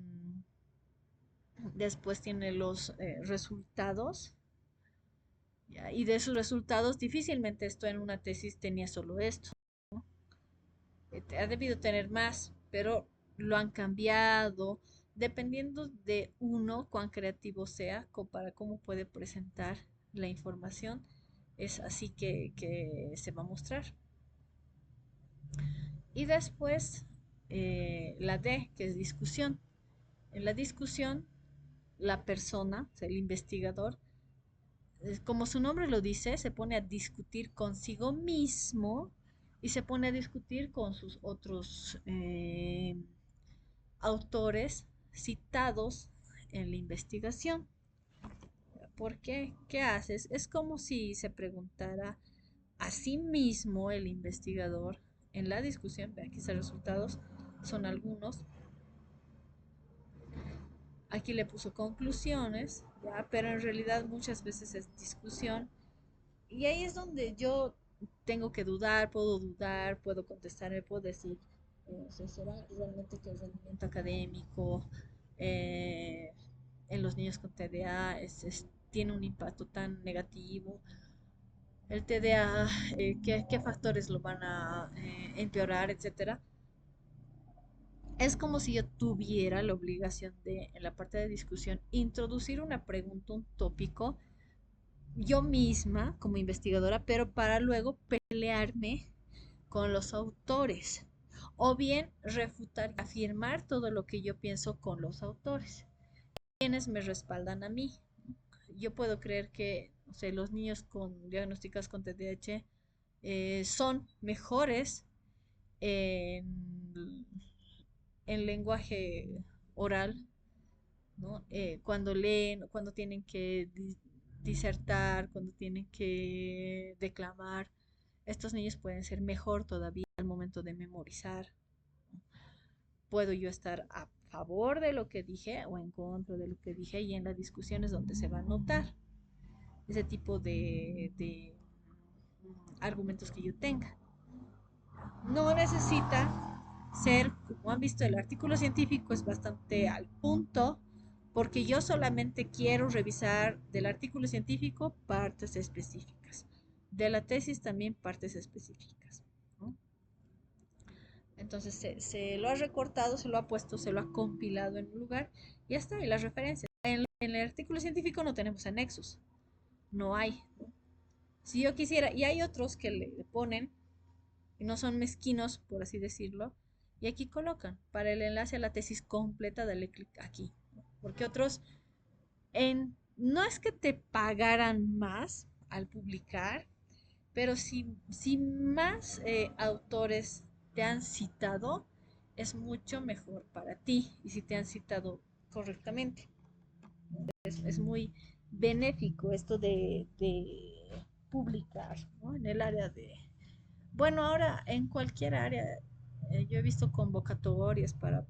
Después tiene los resultados, ¿ya? Y de esos resultados difícilmente esto en una tesis tenía solo esto, ¿no? Ha debido tener más, pero lo han cambiado dependiendo de uno cuán creativo sea para cómo puede presentar la información. Es así que se va a mostrar. Y después la D, que es discusión. En la discusión, la persona, o sea, el investigador, como su nombre lo dice, se pone a discutir consigo mismo y se pone a discutir con sus otros autores citados en la investigación. ¿Por qué? ¿Qué haces? Es como si se preguntara a sí mismo el investigador en la discusión. Vean, aquí están los resultados, son algunos. Aquí le puso conclusiones, ¿ya? Pero en realidad muchas veces es discusión. Y ahí es donde yo tengo que dudar, puedo contestar, puedo decir, o sea, ¿será realmente que el rendimiento académico en los niños con TDA tiene un impacto tan negativo? El TDA, ¿qué factores lo van a empeorar, etcétera? Es como si yo tuviera la obligación de, en la parte de discusión, introducir una pregunta, un tópico yo misma como investigadora, pero para luego pelearme con los autores o bien refutar y afirmar todo lo que yo pienso con los autores, quienes me respaldan a mí. Yo puedo creer que, o sea, los niños con diagnosticados con TDAH son mejores en, en lenguaje oral, ¿no? Cuando leen, cuando tienen que disertar, cuando tienen que declamar, estos niños pueden ser mejor todavía al momento de memorizar. Puedo yo estar a favor de lo que dije o en contra de lo que dije y en las discusiones donde se va a notar ese tipo de argumentos que yo tenga. No necesita ser, como han visto, el artículo científico es bastante al punto, porque yo solamente quiero revisar del artículo científico partes específicas, de la tesis también partes específicas, ¿no? Entonces se lo ha recortado, se lo ha puesto, se lo ha compilado en un lugar y hasta ahí las referencias. En en el artículo científico no tenemos anexos, no hay, ¿no? Si yo quisiera, y hay otros que le ponen, y no son mezquinos, por así decirlo, y aquí colocan para el enlace a la tesis completa, dale clic aquí, ¿no? Porque otros, no es que te pagaran más al publicar, pero si más autores te han citado, es mucho mejor para ti y si te han citado correctamente. Es muy benéfico esto de publicar, ¿no? En el área de... Bueno, ahora en cualquier área, yo he visto convocatorias para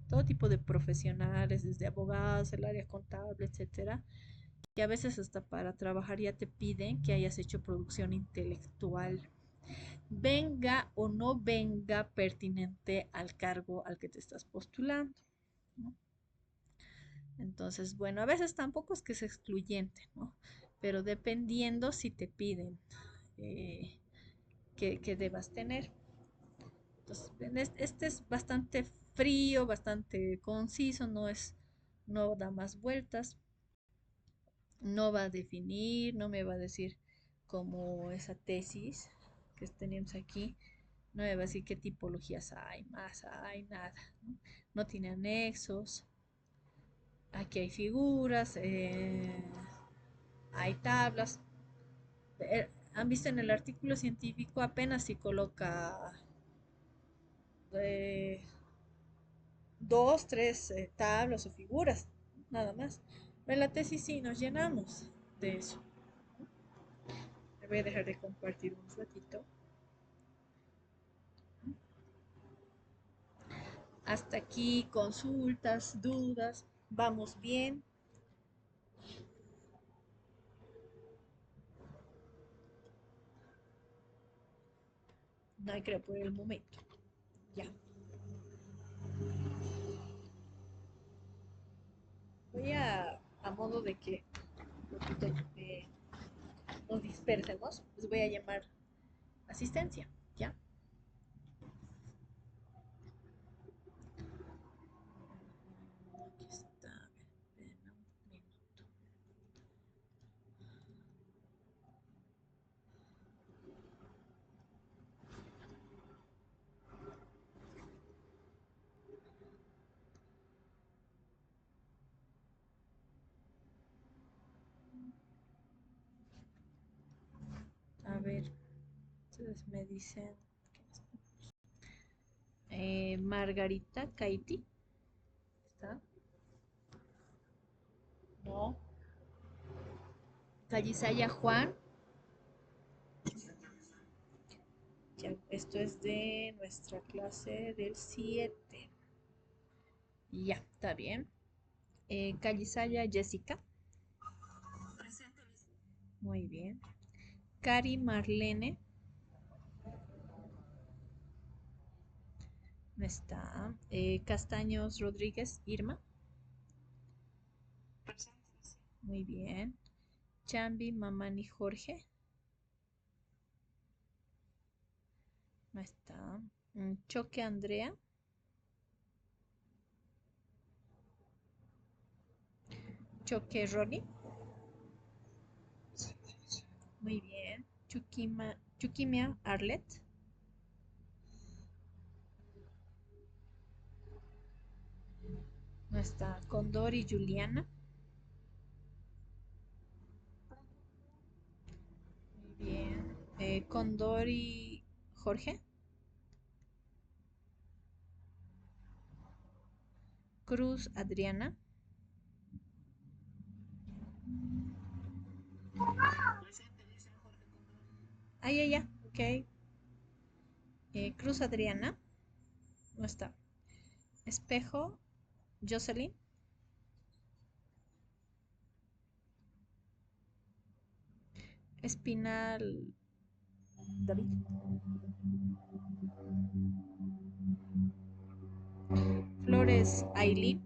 todo tipo de profesionales, desde abogados, el área contable, etcétera, que a veces hasta para trabajar ya te piden que hayas hecho producción intelectual, venga o no venga pertinente al cargo al que te estás postulando, ¿no? Entonces, bueno, a veces tampoco es que es excluyente, ¿no? Pero dependiendo si te piden eh, que debas tener. Entonces, este es bastante frío, bastante conciso, no da más vueltas, no va a definir, no me va a decir como esa tesis que tenemos aquí, no me va a decir qué tipologías hay, más hay, nada, ¿no? No tiene anexos, aquí hay figuras, hay tablas. Han visto en el artículo científico apenas si coloca eh, dos, tres tablas o figuras, nada más. Pero en la tesis sí nos llenamos de eso. Me voy a dejar de compartir un ratito. Hasta aquí, consultas, dudas, vamos bien. No hay creo por el momento. Ya. Voy a modo de que eh, nos dispersemos, pues voy a llamar asistencia. ¿Ya? Aquí está. A ver, espera un minuto. A ver, ustedes me dicen. Margarita Kaiti. ¿Está? No. Callisaya Juan. Ya, esto es de nuestra clase del 7. Ya, está bien. Callisaya Jessica. Muy bien. Cari Marlene. No está. Castaños Rodríguez Irma. Muy bien. Chambi Mamani Jorge. No está. Choque Andrea. Choque Ronnie. Muy bien. Chukimia Arlet. No está. Condori Juliana. Muy bien. Condori Jorge. Cruz Adriana. Ah, ya, ya. Ok. Cruz Adriana. No está. Espejo Jocelyn. Espinal David. Flores Aileen.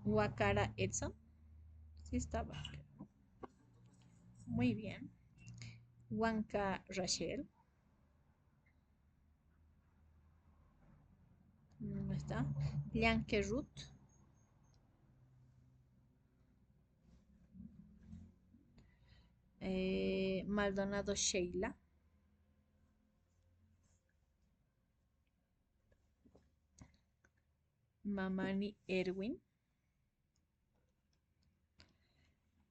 Huacara Edson. Sí estaba. Muy bien. Huanca Rachel. ¿Cómo está? Blanquerut. Maldonado Sheila. Mamani Erwin.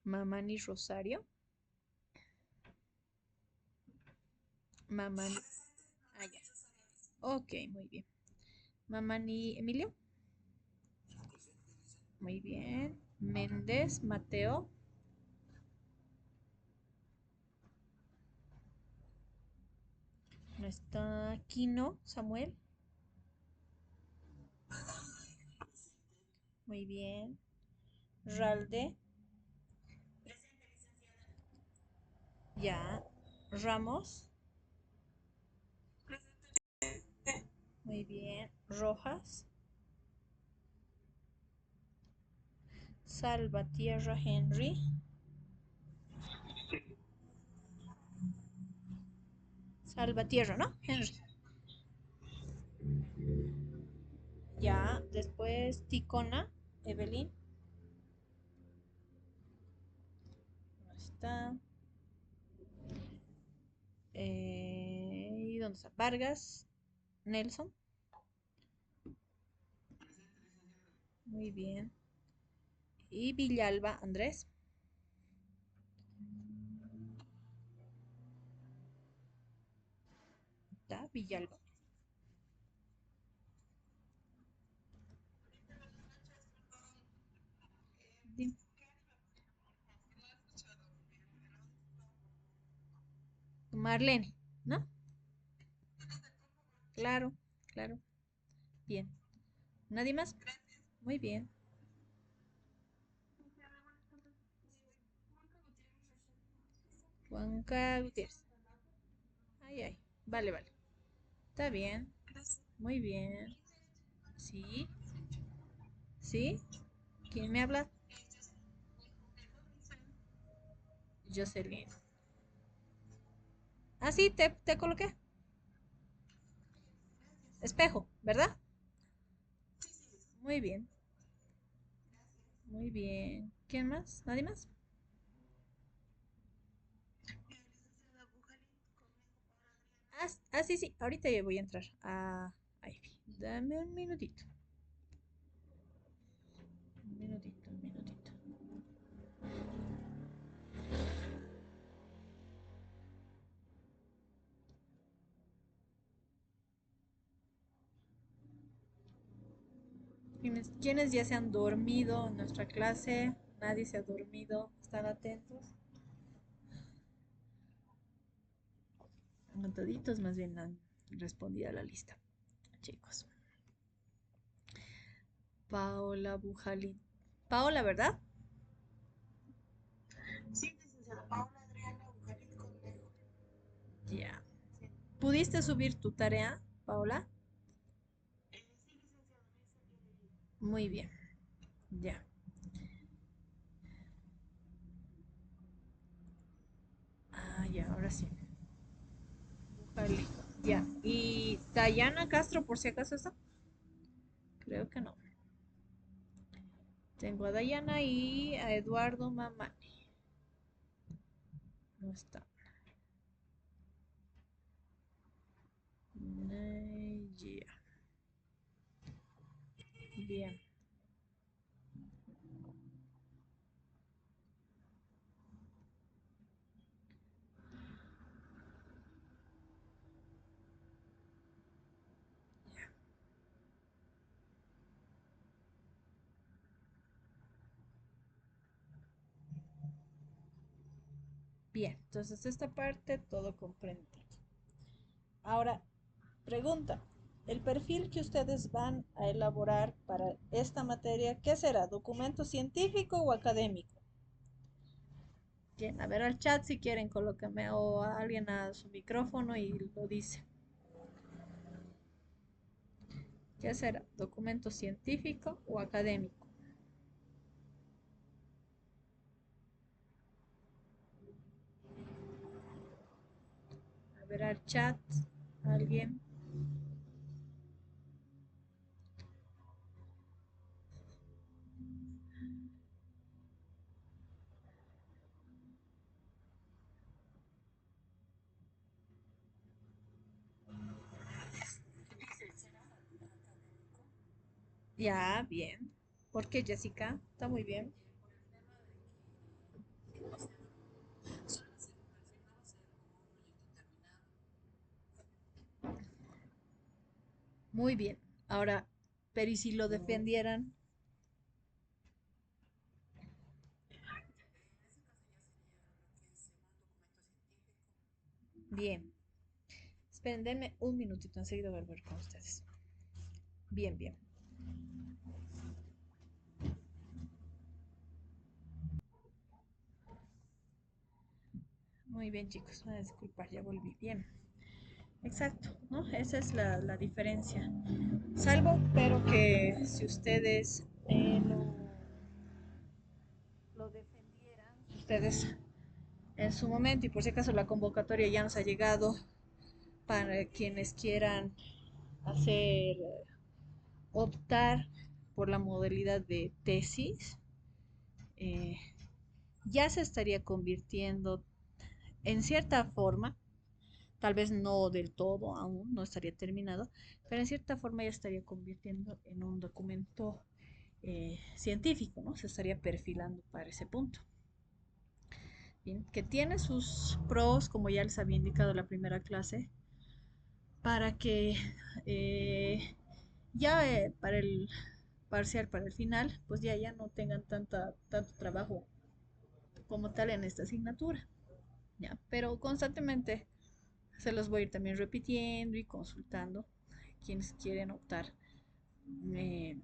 Mamani Rosario. Mamani. Ah, ya. Ok, muy bien. Mamani Emilio. Muy bien. Méndez Mateo. No está Quino Samuel. Muy bien. Ralde. Ya. Ramos. Muy bien. Rojas. Salvatierra Henry. Salvatierra, ¿no? Henry. Ya. Después Ticona. Evelyn. No está. ¿Y dónde está? Vargas. Nelson. Muy bien. Y Villalba Andrés. Está Villalba. Dim- Marlene, ¿no? Claro, claro. Bien. ¿Nadie más? Muy bien. Juanca Gutiérrez. Ay, ay. Vale, vale. Está bien. Muy bien. Sí. ¿Sí? ¿Quién me habla? Jocelyn. Ah, sí, te coloqué. Espejo, ¿verdad? Muy bien. Muy bien. ¿Quién más? ¿Nadie más? Sí, sí. Ahorita ya voy a entrar. Ahí. Dame un minutito. Un minutito, un minutito. ¿Quiénes ya se han dormido en nuestra clase? Nadie se ha dormido. ¿Están atentos? Toditos más bien han respondido a la lista, chicos. Paola Bujalín. Paola, ¿verdad? Ya. ¿Pudiste subir tu tarea, Paola? Muy bien. Ya. Ya, ahora sí. Bujalín. Ya. ¿Y Dayana Castro, por si acaso está? Creo que no. Tengo a Dayana y a Eduardo Mamani. No está. Ya. Bien. Bien. Entonces esta parte todo comprendido. Ahora, pregunta. El perfil que ustedes van a elaborar para esta materia, ¿qué será? ¿Documento científico o académico? Bien, a ver al chat si quieren, colóquenme o a alguien a su micrófono y lo dice. ¿Qué será? ¿Documento científico o académico? A ver al chat, alguien. Ya, bien. ¿Por qué, Jessica? Está muy bien. Muy bien. Ahora, pero ¿y si lo defendieran? Bien. Esperen, denme un minutito, enseguida voy a volver con ustedes. Bien, bien. Muy bien, chicos. Me disculpar, ya volví. Bien. Exacto, ¿no? Esa es la diferencia. Salvo, pero que si ustedes lo defendieran, ustedes en su momento, y por si acaso la convocatoria ya nos ha llegado para quienes quieran hacer, optar por la modalidad de tesis, eh, ya se estaría convirtiendo en cierta forma, tal vez no del todo aún, no estaría terminado, pero en cierta forma ya estaría convirtiendo en un documento científico, ¿no? Se estaría perfilando para ese punto. Bien, que tiene sus pros, como ya les había indicado en la primera clase, para que ya para el parcial, para el final, pues ya no tengan tanto trabajo como tal en esta asignatura, ¿ya? Pero constantemente se los voy a ir también repitiendo y consultando quienes quieren optar eh,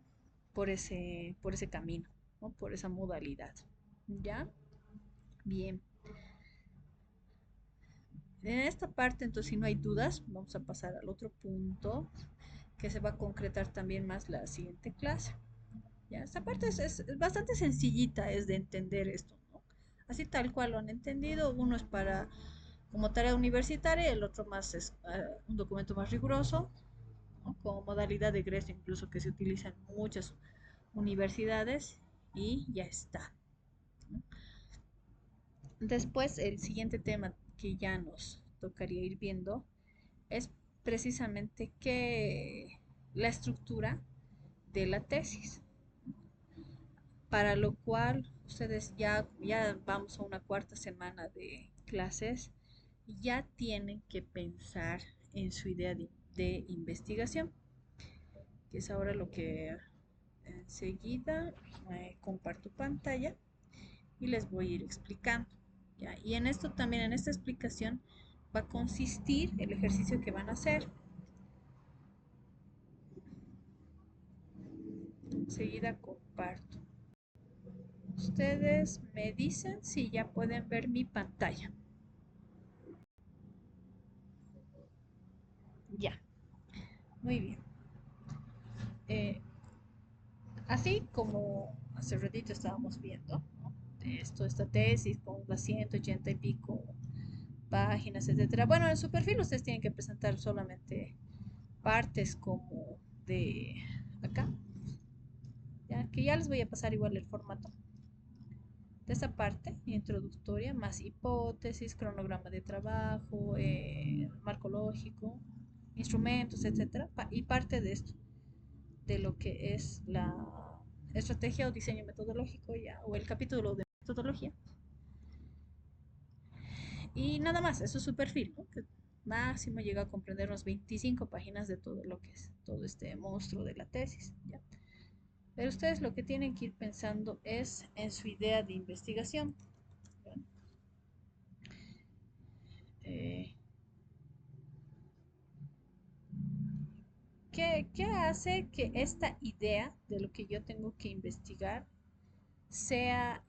por ese camino, ¿no? Por esa modalidad, ¿ya? Bien. En esta parte, entonces, si no hay dudas, vamos a pasar al otro punto que se va a concretar también más la siguiente clase. ¿Ya? Esta parte es bastante sencillita, es de entender esto, ¿no? Así tal cual lo han entendido, uno es para como tarea universitaria, el otro más es un documento más riguroso, ¿no? Como modalidad de egreso incluso que se utiliza en muchas universidades y ya está, ¿no? Después, el siguiente tema que ya nos tocaría ir viendo es precisamente que la estructura de la tesis, para lo cual ustedes ya vamos a una cuarta semana de clases, ya tienen que pensar en su idea de investigación, que es ahora lo que enseguida comparto pantalla y les voy a ir explicando. ¿Ya? Y en esto también, en esta explicación, va a consistir el ejercicio que van a hacer. Enseguida comparto. Ustedes me dicen si ya pueden ver mi pantalla. Ya, muy bien. Eh, Así como hace ratito estábamos viendo, ¿no? Esta tesis con las 180 y pico páginas, etcétera. Bueno, en su perfil ustedes tienen que presentar solamente partes como de acá, ya que ya les voy a pasar igual el formato de esta parte introductoria, más hipótesis, cronograma de trabajo, marco lógico, instrumentos, etcétera, y parte de esto, de lo que es la estrategia o diseño metodológico ya, o el capítulo de metodología. Y nada más, eso es su perfil, ¿no? Que máximo llega a comprender unas 25 páginas de todo lo que es todo este monstruo de la tesis, ¿ya? Pero ustedes lo que tienen que ir pensando es en su idea de investigación. ¿Ya? Eh, ¿Qué hace que esta idea de lo que yo tengo que investigar sea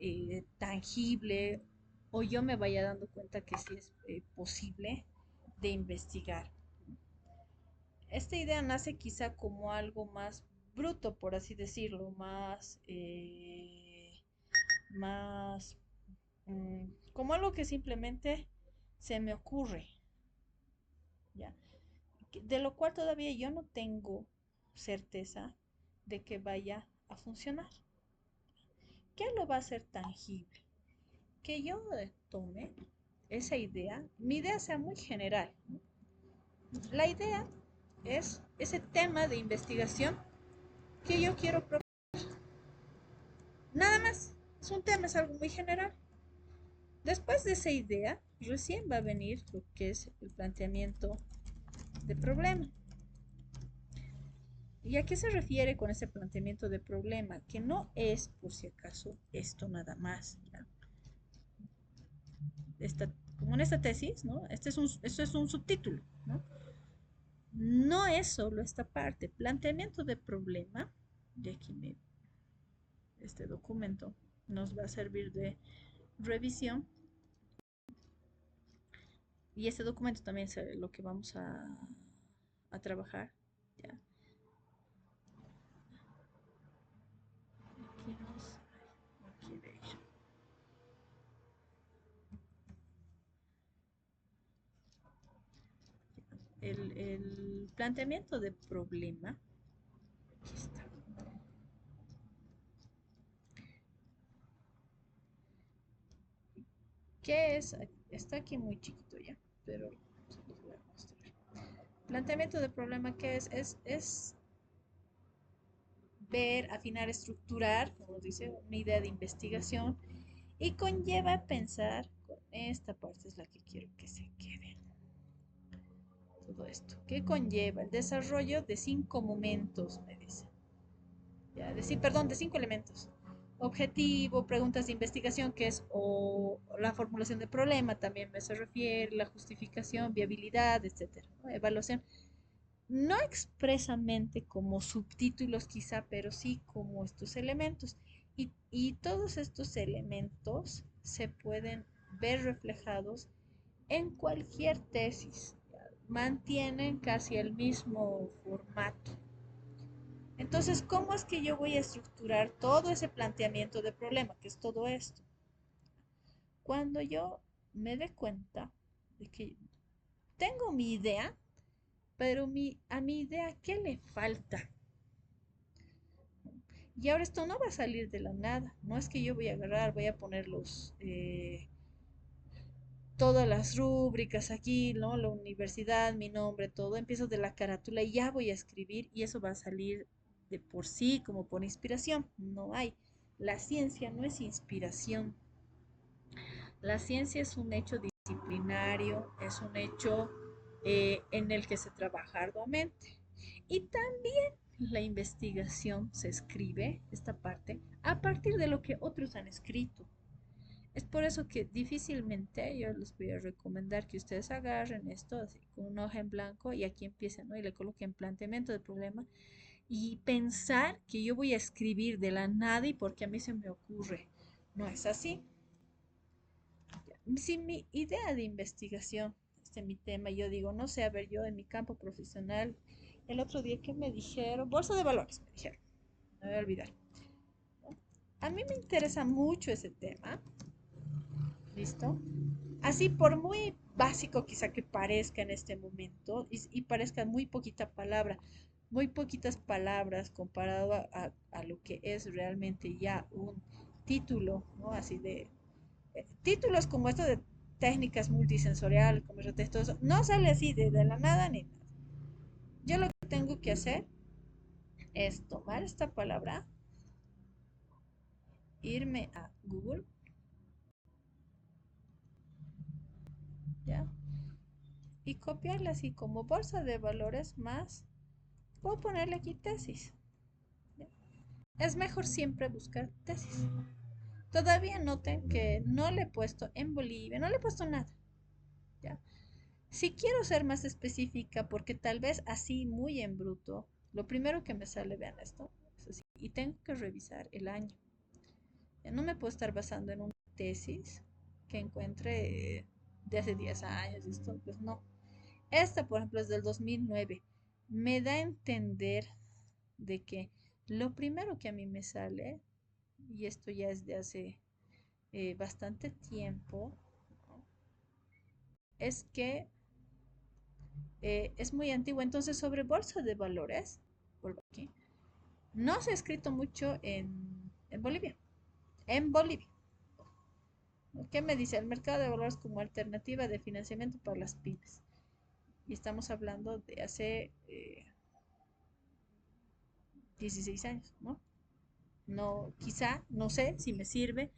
tangible o yo me vaya dando cuenta que sí es posible de investigar? Esta idea nace quizá como algo más bruto, por así decirlo, más como algo que simplemente se me ocurre, ¿ya? De lo cual todavía yo no tengo certeza de que vaya a funcionar. ¿Qué lo va a hacer tangible? Que yo tome esa idea, mi idea sea muy general, ¿no? La idea es ese tema de investigación que yo quiero proponer. Nada más. Es un tema, es algo muy general. Después de esa idea, recién va a venir lo que es el planteamiento de problema. ¿Y a qué se refiere con ese planteamiento de problema? Que no es, por si acaso, esto nada más, ¿ya? Como en esta tesis, ¿no? Esto es un subtítulo, ¿no? No es solo esta parte. Planteamiento de problema, de aquí este documento nos va a servir de revisión. Y este documento también es lo que vamos a trabajar. ¿Ya? Aquí no quiere ir. El planteamiento de problema. Aquí está. ¿Qué es? Está aquí muy chiquito ya, pero se los voy a mostrar. Planteamiento de problema, ¿qué es? Es ver, afinar, estructurar, como dice, una idea de investigación y conlleva pensar, con esta parte es la que quiero que se quede. Todo esto, ¿qué conlleva? El desarrollo de 5 momentos, me dice. Ya, de 5 elementos. Objetivo, preguntas de investigación, que es o la formulación del problema, también me se refiere, la justificación, viabilidad, etcétera, ¿no? Evaluación. No expresamente como subtítulos quizá, pero sí como estos elementos. Y todos estos elementos se pueden ver reflejados en cualquier tesis. Mantienen casi el mismo formato. Entonces, ¿cómo es que yo voy a estructurar todo ese planteamiento de problema, que es todo esto? Cuando yo me dé cuenta de que tengo mi idea, pero a mi idea, ¿qué le falta? Y ahora esto no va a salir de la nada. No es que yo voy a agarrar, voy a poner todas las rúbricas aquí, ¿no? La universidad, mi nombre, todo. Empiezo de la carátula y ya voy a escribir y eso va a salir de por sí, como por inspiración. No hay. La ciencia no es inspiración. La ciencia es un hecho disciplinario, es un hecho en el que se trabaja arduamente. Y también la investigación se escribe, esta parte, a partir de lo que otros han escrito. Es por eso que difícilmente yo les voy a recomendar que ustedes agarren esto así, con una hoja en blanco y aquí empiecen, ¿no? Y le coloquen planteamiento de problema y pensar que yo voy a escribir de la nada y porque a mí se me ocurre. No es así. Si mi idea de investigación, este es mi tema, yo digo, no sé, a ver, yo en mi campo profesional, el otro día que me dijeron, bolsa de valores, me dijeron, no me voy a olvidar. A mí me interesa mucho ese tema, ¿listo? Así por muy básico quizá que parezca en este momento y parezca muy poquita palabra, muy poquitas palabras comparado a lo que es realmente ya un título, ¿no? Así de títulos como esto de técnicas multisensoriales, como el todo eso, no sale así de la nada ni nada. Yo lo que tengo que hacer es tomar esta palabra, irme a Google, ¿ya? Y copiarla así como bolsa de valores más, puedo ponerle aquí tesis. ¿Ya? Es mejor siempre buscar tesis. Todavía noten que no le he puesto en Bolivia, no le he puesto nada. ¿Ya? Si quiero ser más específica, porque tal vez así muy en bruto, lo primero que me sale, vean esto, es así, y tengo que revisar el año. Ya no me puedo estar basando en una tesis que encuentre de hace 10 años, esto, pues no. Esta, por ejemplo, es del 2009. Me da a entender de que lo primero que a mí me sale, y esto ya es de hace bastante tiempo, ¿no? Es que es muy antiguo. Entonces, sobre bolsa de valores, vuelvo aquí, no se ha escrito mucho en Bolivia. En Bolivia. ¿Qué me dice? El mercado de valores como alternativa de financiamiento para las pymes. Y estamos hablando de hace 16 años, ¿no? No, quizá, no sé si me sirve.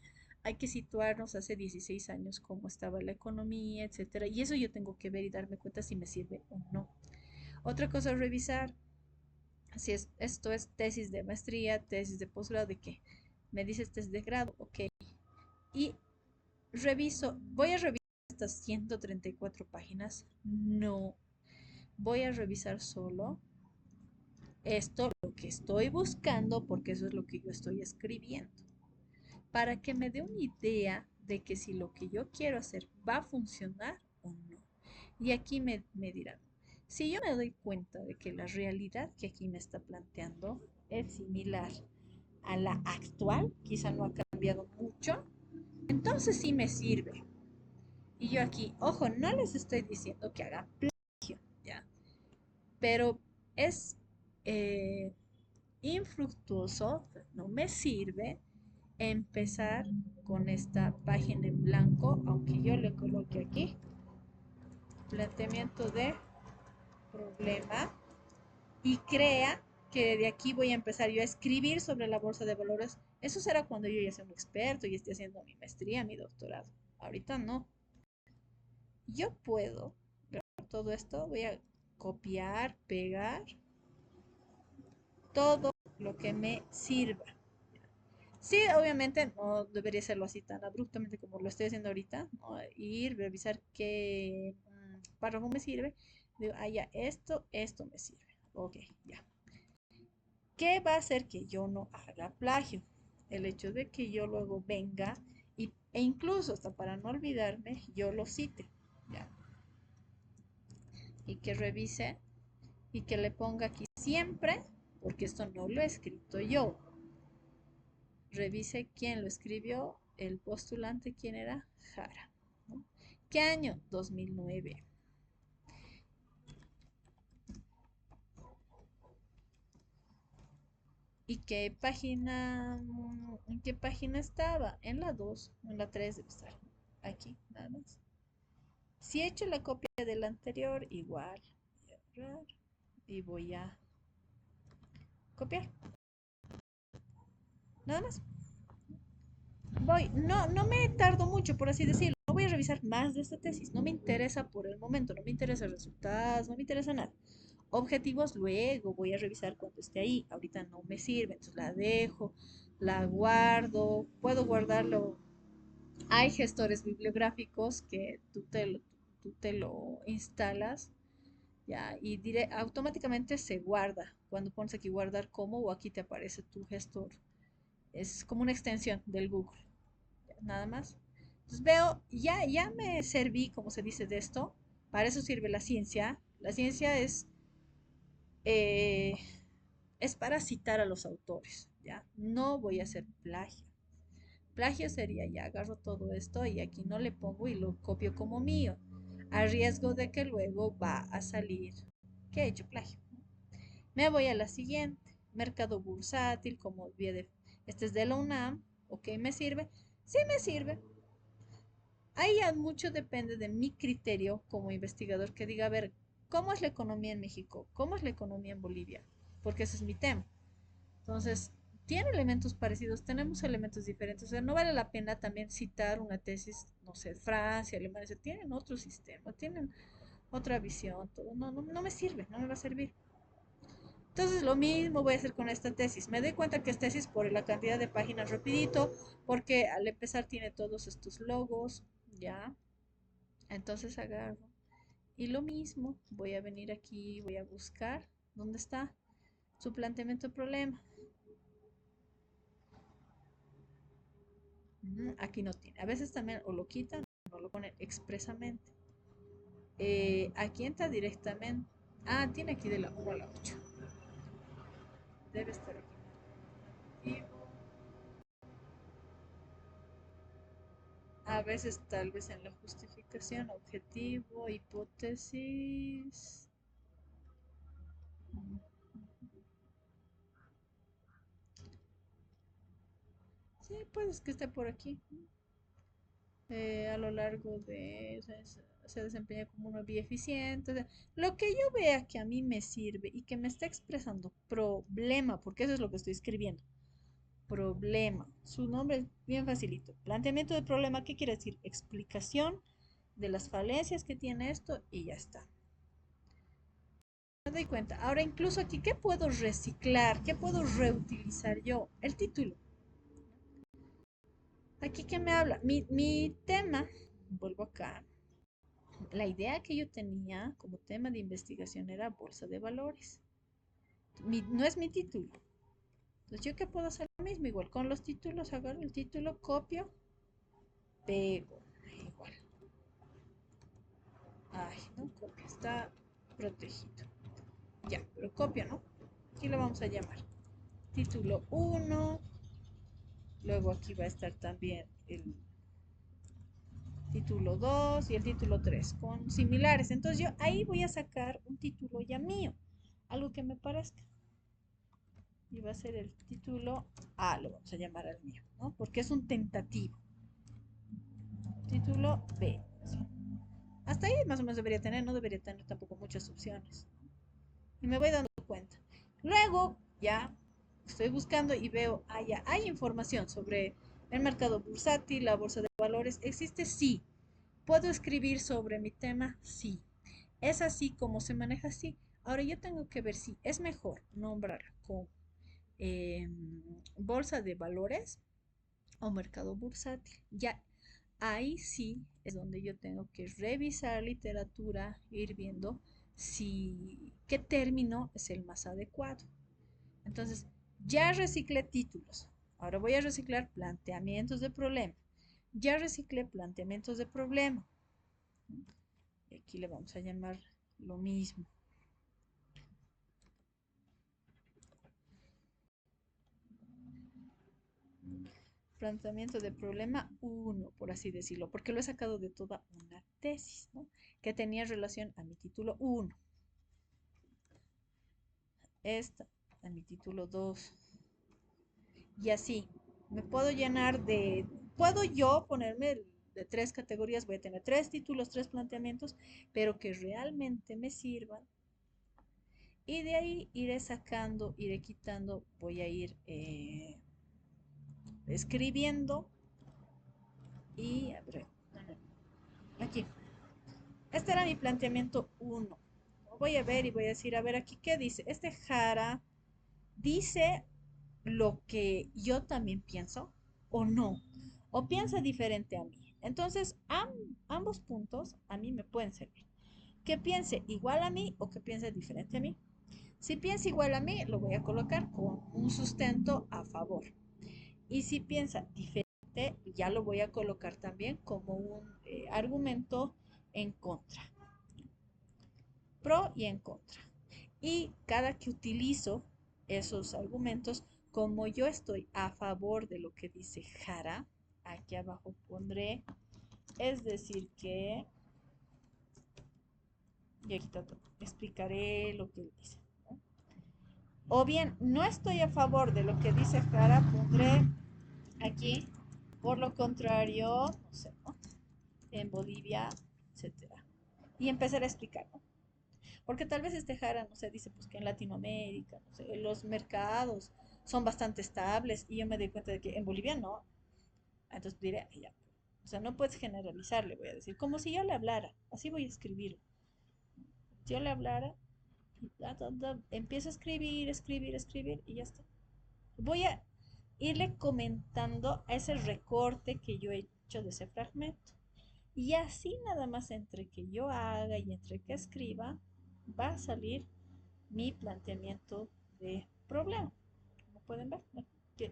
Hay que situarnos hace 16 años cómo estaba la economía, etcétera. Y eso yo tengo que ver y darme cuenta si me sirve o no. Otra cosa es revisar si esto es tesis de maestría, tesis de posgrado, ¿de qué? Me dices tesis de grado, ok. Y reviso, voy a revisar estas 134 páginas. No, voy a revisar solo esto, lo que estoy buscando, porque eso es lo que yo estoy escribiendo, para que me dé una idea de que si lo que yo quiero hacer va a funcionar o no. Y aquí me dirán, si yo me doy cuenta de que la realidad que aquí me está planteando es similar a la actual, quizá no ha cambiado mucho, entonces sí me sirve. Y yo aquí, ojo, no les estoy diciendo que hagan plagio, ¿ya? Pero es eh, infructuoso, no me sirve empezar con esta página en blanco, aunque yo le coloque aquí planteamiento de problema y crea que de aquí voy a empezar yo a escribir sobre la bolsa de valores. Eso será cuando yo ya sea un experto y esté haciendo mi maestría, mi doctorado. Ahorita no. Yo puedo grabar todo esto, voy a copiar, pegar todo lo que me sirva. Sí, obviamente no debería hacerlo así tan abruptamente como lo estoy haciendo ahorita, ¿no? Ir, revisar qué párrafo me sirve. Digo, ah, ya, esto me sirve. Ok, ya. ¿Qué va a hacer que yo no haga plagio? El hecho de que yo luego venga e incluso hasta para no olvidarme, yo lo cite, ¿ya? Y que revise y que le ponga aquí siempre, porque esto no lo he escrito yo. Revise quién lo escribió, el postulante, quién era, Jara, ¿no? ¿Qué año? 2009. ¿Y qué página, en qué página estaba? En la 2, en la 3 debe estar. Aquí, nada más. Si he hecho la copia del anterior, igual. Y voy a copiar. Nada más. Voy, no me tardo mucho, por así decirlo. No voy a revisar más de esta tesis. No me interesa por el momento, no me interesa resultados, no me interesa nada. Objetivos luego voy a revisar cuando esté ahí. Ahorita no me sirve, entonces la dejo, la guardo, puedo guardarlo. Hay gestores bibliográficos que tú te lo instalas, ya, y automáticamente se guarda. Cuando pones aquí guardar como o aquí te aparece tu gestor. Es como una extensión del Google, nada más. Entonces veo, ya me serví, como se dice, de esto. Para eso sirve la ciencia. La ciencia eh, es para citar a los autores, ¿ya? No voy a hacer plagio. Plagio sería, ya agarro todo esto y aquí no le pongo y lo copio como mío, a riesgo de que luego va a salir que he hecho plagio. Me voy a la siguiente, mercado bursátil, como este es de la UNAM, ok, ¿me sirve? Sí me sirve. Ahí ya mucho depende de mi criterio como investigador que diga, a ver, ¿cómo es la economía en México? ¿Cómo es la economía en Bolivia? Porque ese es mi tema. Entonces, tiene elementos parecidos, tenemos elementos diferentes. O sea, no vale la pena también citar una tesis, no sé, Francia, Alemania, tienen otro sistema, tienen otra visión, todo. No me sirve, no me va a servir. Entonces, lo mismo voy a hacer con esta tesis. Me doy cuenta que es tesis por la cantidad de páginas rapidito, porque al empezar tiene todos estos logos, ¿ya? Entonces agarro. Y lo mismo, voy a venir aquí, voy a buscar, ¿dónde está? Su planteamiento de problema. Aquí no tiene. A veces también o lo quitan o lo ponen expresamente. Aquí entra directamente. Ah, tiene aquí de la 1 a la 8. Debe estar aquí. A veces tal vez en la justificación, objetivo, hipótesis. Sí, pues que esté por aquí. A lo largo de, o sea, se desempeña como una vía eficiente. O sea, lo que yo vea que a mí me sirve y que me está expresando problema, porque eso es lo que estoy escribiendo. Problema. Su nombre es bien facilito. Planteamiento de problema, ¿qué quiere decir? Explicación de las falencias que tiene esto y ya está. Me doy cuenta. Ahora incluso aquí, ¿qué puedo reciclar? ¿Qué puedo reutilizar yo? El título. Aquí que me habla. Mi tema, vuelvo acá. La idea que yo tenía como tema de investigación era bolsa de valores. No es mi título. Entonces, ¿yo qué puedo hacer? Lo mismo, igual con los títulos, agarro el título, copio, pego. Igual. Ay, no copia, está protegido. Ya, pero copia, ¿no? Aquí lo vamos a llamar. Título uno. Luego aquí va a estar también el título 2 y el título 3 con similares. Entonces yo ahí voy a sacar un título ya mío, algo que me parezca. Y va a ser el título A, lo vamos a llamar al mío, ¿no? Porque es un tentativo. Título B. Así. Hasta ahí más o menos debería tener, no debería tener tampoco muchas opciones. Y me voy dando cuenta. Luego ya estoy buscando y veo, ya hay información sobre el mercado bursátil, la bolsa de valores. ¿Existe? Sí. ¿Puedo escribir sobre mi tema? Sí. ¿Es así como se maneja? Sí. Ahora yo tengo que ver si es mejor nombrarla como eh, bolsa de valores o mercado bursátil. Ya ahí sí es donde yo tengo que revisar literatura, ir viendo si qué término es el más adecuado. Entonces, ya reciclé títulos. Ahora voy a reciclar planteamientos de problema. Ya reciclé planteamientos de problema. Y aquí le vamos a llamar lo mismo. Planteamiento de problema uno, por así decirlo, porque lo he sacado de toda una tesis, ¿no? Que tenía relación a mi título 1. Esta a mi título 2. Y así, me puedo llenar de, puedo yo ponerme de tres categorías, voy a tener tres títulos, tres planteamientos, pero que realmente me sirvan. Y de ahí iré sacando, iré quitando, voy a ir escribiendo y, a ver, aquí. Este era mi planteamiento uno. Voy a ver y voy a decir, a ver aquí, ¿qué dice? Este Jara dice lo que yo también pienso o no, o piensa diferente a mí. Entonces, ambos puntos a mí me pueden servir. Que piense igual a mí o que piense diferente a mí. Si piensa igual a mí, lo voy a colocar con un sustento a favor. Y si piensa diferente, ya lo voy a colocar también como un argumento en contra. Pro y en contra. Y cada que utilizo esos argumentos, como yo estoy a favor de lo que dice Jara, aquí abajo pondré, es decir que, y aquí explicaré lo que él dice, ¿no? O bien, no estoy a favor de lo que dice Jara, pondré aquí, por lo contrario, no sé, ¿no? En Bolivia, etcétera. Y empezar a explicar, ¿no? Porque tal vez este Jara, no sé, dice pues que en Latinoamérica, no sé, los mercados son bastante estables y yo me doy cuenta de que en Bolivia no. Entonces diré, ya, o sea, no puedes generalizar, le voy a decir, como si yo le hablara, así voy a escribir. Si yo le hablara, empiezo a escribir, escribir, escribir y ya está. Voy a irle comentando a ese recorte que yo he hecho de ese fragmento. Y así nada más entre que yo haga y entre que escriba, va a salir mi planteamiento de problema. Como pueden ver,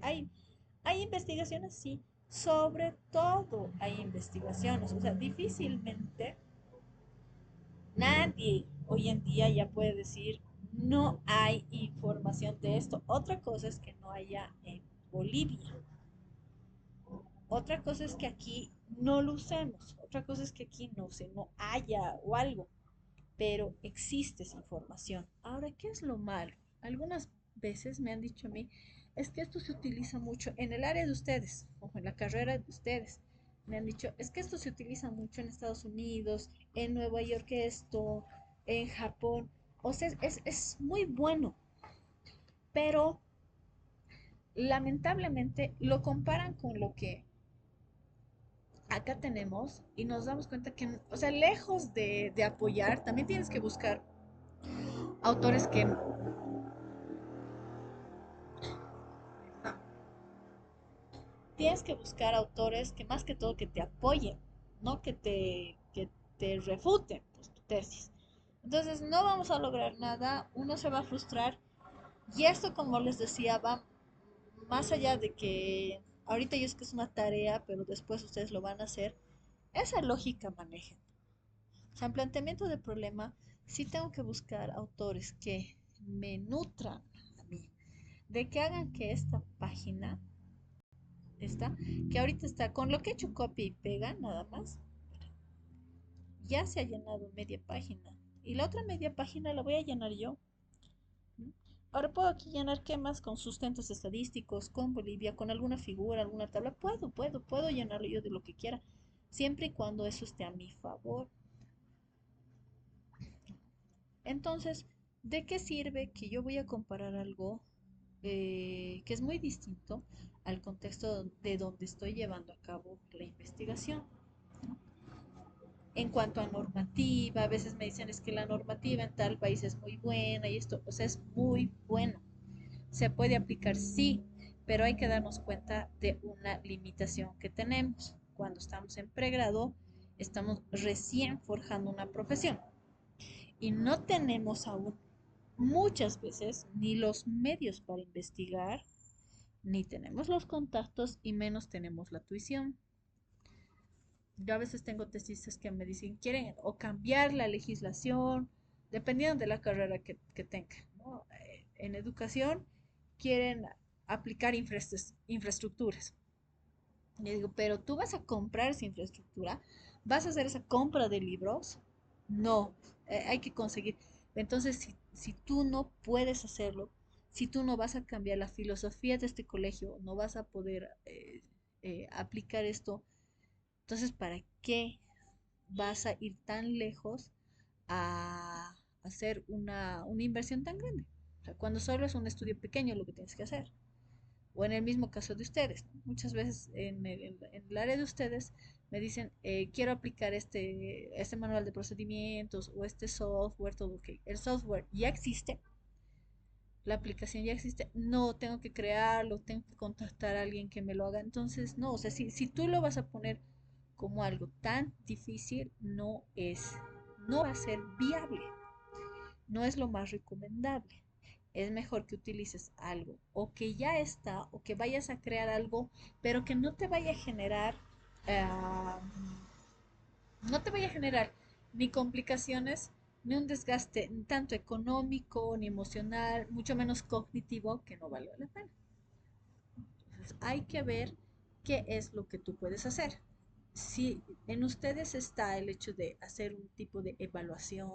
hay investigaciones, sí, sobre todo hay investigaciones. O sea, difícilmente nadie hoy en día ya puede decir no hay información de esto. Otra cosa es que no haya en Bolivia. Otra cosa es que aquí no lo usemos. Otra cosa es que aquí no haya o algo, pero existe esa información. Ahora, ¿qué es lo malo? Algunas veces me han dicho a mí, es que esto se utiliza mucho en el área de ustedes, o en la carrera de ustedes, me han dicho, es que esto se utiliza mucho en Estados Unidos, en Nueva York esto, en Japón. O sea, es muy bueno, pero lamentablemente lo comparan con lo que acá tenemos y nos damos cuenta que, o sea, lejos de apoyar, también tienes que buscar autores que, tienes que buscar autores que más que todo que te apoyen, no que te refuten pues, tu tesis. Entonces no vamos a lograr nada, uno se va a frustrar y esto, como les decía, va más allá de que ahorita yo es que es una tarea, pero después ustedes lo van a hacer, esa lógica manejen. O sea, en planteamiento de problema, sí tengo que buscar autores que me nutran a mí, de que hagan que esta página, esta, que ahorita está con lo que he hecho copia y pega, nada más, ya se ha llenado media página. Y la otra media página la voy a llenar yo. ¿Mm? Ahora puedo aquí llenar qué más con sustentos estadísticos, con Bolivia, con alguna figura, alguna tabla. Puedo llenarlo yo de lo que quiera, siempre y cuando eso esté a mi favor. Entonces, ¿de qué sirve que yo voy a comparar algo que es muy distinto al contexto de donde estoy llevando a cabo la investigación? En cuanto a normativa, a veces me dicen es que la normativa en tal país es muy buena y esto, o sea, es muy bueno. Se puede aplicar, sí, pero hay que darnos cuenta de una limitación que tenemos. Cuando estamos en pregrado, estamos recién forjando una profesión y no tenemos aún muchas veces ni los medios para investigar, ni tenemos los contactos y menos tenemos la tuición. Yo a veces tengo tesistas que me dicen quieren o cambiar la legislación, dependiendo de la carrera que tengan, ¿no? En educación quieren aplicar infraestructuras. Y digo, pero tú vas a comprar esa infraestructura, vas a hacer esa compra de libros, no, hay que conseguir. Entonces, si tú no puedes hacerlo, si tú no vas a cambiar la filosofía de este colegio, no vas a poder aplicar esto, entonces, ¿para qué vas a ir tan lejos a hacer una inversión tan grande? O sea, cuando solo es un estudio pequeño lo que tienes que hacer. O en el mismo caso de ustedes, ¿no? Muchas veces en el área de ustedes me dicen, quiero aplicar este manual de procedimientos o este software, todo ok. El software ya existe, la aplicación ya existe, no tengo que crearlo, tengo que contactar a alguien que me lo haga. Entonces, no, o sea, si tú lo vas a poner como algo tan difícil, no va a ser viable, no es lo más recomendable. Es mejor que utilices algo o que ya está o que vayas a crear algo, pero que no te vaya a generar, eh, no te vaya a generar ni complicaciones, ni un desgaste tanto económico, ni emocional, mucho menos cognitivo, que no vale la pena. Entonces, hay que ver qué es lo que tú puedes hacer. Si en ustedes está el hecho de hacer un tipo de evaluación,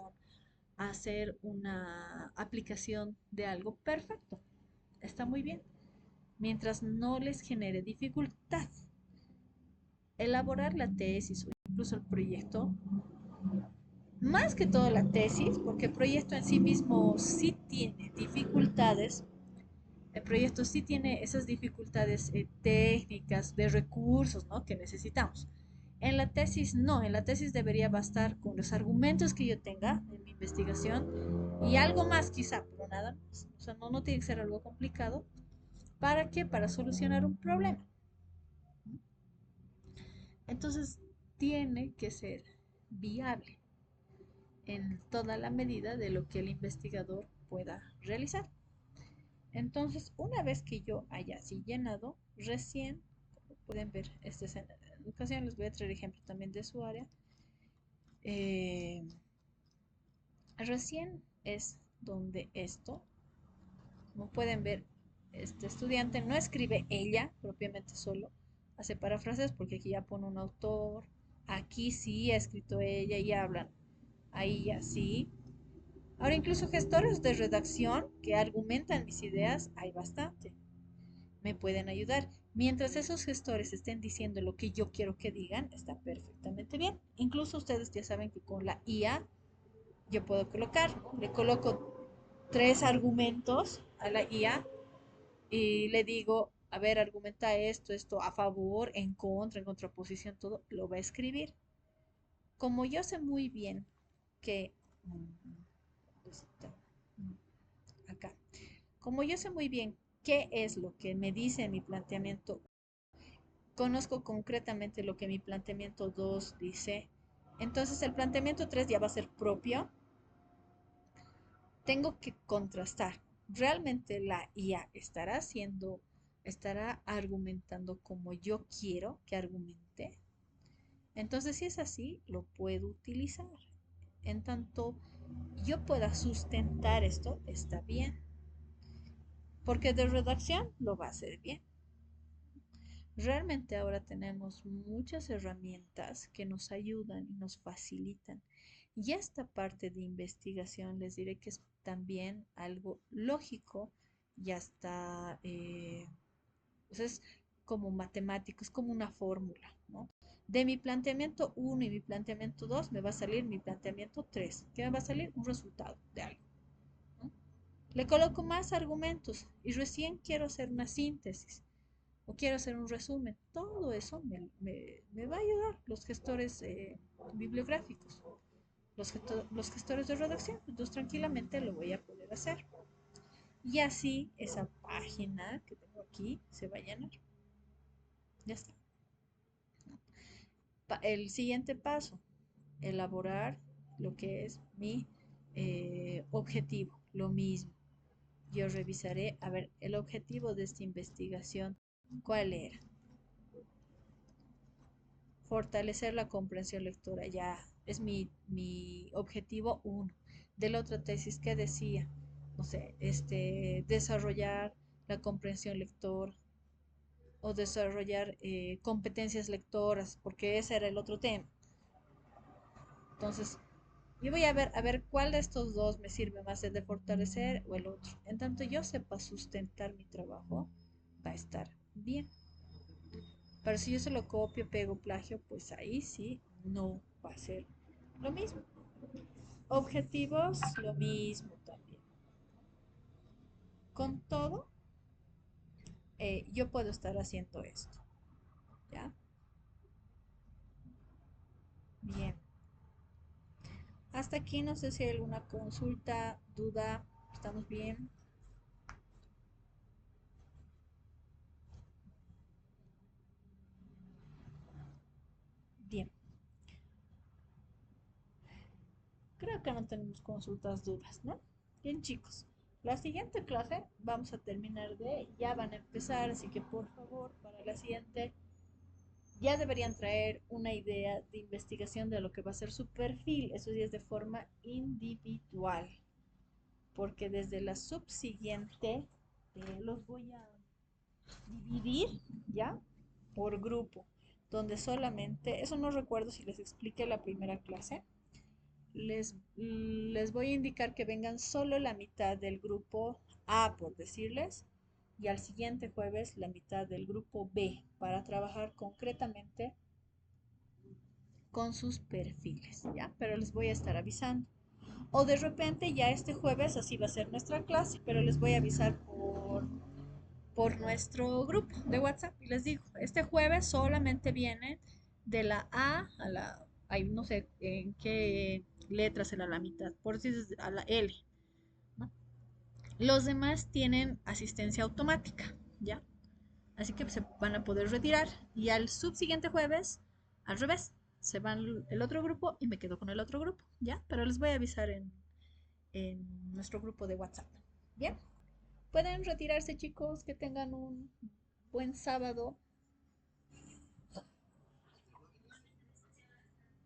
hacer una aplicación de algo, perfecto, está muy bien. Mientras no les genere dificultad elaborar la tesis o incluso el proyecto, más que todo la tesis, porque el proyecto en sí mismo sí tiene dificultades, el proyecto sí tiene esas dificultades técnicas, de recursos, ¿no? Que necesitamos. En la tesis no, en la tesis debería bastar con los argumentos que yo tenga en mi investigación y algo más quizá, pero nada más. O sea, no tiene que ser algo complicado. ¿Para qué? Para solucionar un problema. Entonces, tiene que ser viable en toda la medida de lo que el investigador pueda realizar. Entonces, una vez que yo haya así llenado, recién, como pueden ver, este es en educación, les voy a traer ejemplo también de su área. Eh, Recién es donde esto, como pueden ver, este estudiante no escribe ella propiamente solo, hace paráfrasis porque aquí ya pone un autor, aquí sí ha escrito ella y hablan, ahí ya sí. Ahora incluso gestores de redacción que argumentan mis ideas hay bastante. me pueden ayudar. Mientras esos gestores estén diciendo lo que yo quiero que digan, está perfectamente bien. Incluso ustedes ya saben que con la IA yo puedo colocar, le coloco 3 argumentos a la IA y le digo, a ver, argumenta esto, a favor, en contraposición, todo, lo va a escribir. Como yo sé muy bien que, acá, como yo sé muy bien qué es lo que me dice mi planteamiento, conozco concretamente lo que mi planteamiento 2 dice, entonces el planteamiento 3 ya va a ser propio. Tengo que contrastar. ¿Realmente la IA estará argumentando como yo quiero que argumente? Entonces, si es así, lo puedo utilizar. En tanto yo pueda sustentar esto, está bien. Porque de redacción lo va a hacer bien. Realmente ahora tenemos muchas herramientas que nos ayudan y nos facilitan. Y esta parte de investigación les diré que es también algo lógico y hasta pues es como matemático, es como una fórmula, ¿no? De mi planteamiento uno y mi planteamiento 2 me va a salir mi planteamiento 3. ¿Qué me va a salir? Un resultado de algo, ¿no? Le coloco más argumentos y recién quiero hacer una síntesis o quiero hacer un resumen. Todo eso me va a ayudar los gestores bibliográficos, los gestores de redacción. Entonces tranquilamente lo voy a poder hacer. Y así esa página que tengo aquí se va a llenar. Ya está. El siguiente paso, elaborar lo que es mi objetivo. Lo mismo. Yo revisaré, a ver, el objetivo de esta investigación, ¿cuál era? Fortalecer la comprensión lectora, ya es mi objetivo uno. De la otra tesis que decía, no sé, desarrollar la comprensión lectora o desarrollar competencias lectoras, porque ese era el otro tema. Entonces, yo voy a ver cuál de estos dos me sirve más, el de fortalecer o el otro. En tanto yo sepa sustentar mi trabajo, va a estar bien. Pero si yo se lo copio, pego, plagio, pues ahí sí no va a ser lo mismo. Objetivos, lo mismo también. Con todo, yo puedo estar haciendo esto. ¿Ya? Bien. Hasta aquí no sé si hay alguna consulta, duda. ¿Estamos bien? Bien. Creo que no tenemos consultas, dudas, ¿no? Bien, chicos. La siguiente clase vamos a terminar ya van a empezar, así que por favor, para la siguiente ya deberían traer una idea de investigación de lo que va a ser su perfil, eso sí es de forma individual, porque desde la subsiguiente los voy a dividir ya por grupo, donde solamente, eso no recuerdo si les expliqué la primera clase, les voy a indicar que vengan solo la mitad del grupo A, por decirles, y al siguiente jueves la mitad del grupo B, para trabajar concretamente con sus perfiles, ¿ya? Pero les voy a estar avisando. O de repente ya este jueves así va a ser nuestra clase, pero les voy a avisar por nuestro grupo de WhatsApp y les digo, este jueves solamente viene de la A a la, ay, no sé en qué letras era la mitad, por si es a la L, ¿no? Los demás tienen asistencia automática, ¿ya? Así que se van a poder retirar y al subsiguiente jueves, al revés, se van el otro grupo y me quedo con el otro grupo, ¿ya? Pero les voy a avisar en nuestro grupo de WhatsApp, ¿bien? Pueden retirarse, chicos, que tengan un buen sábado.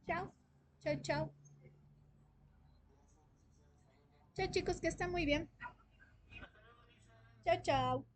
Chao, chao, chao. Chao, chicos, que estén muy bien. Chao, chao.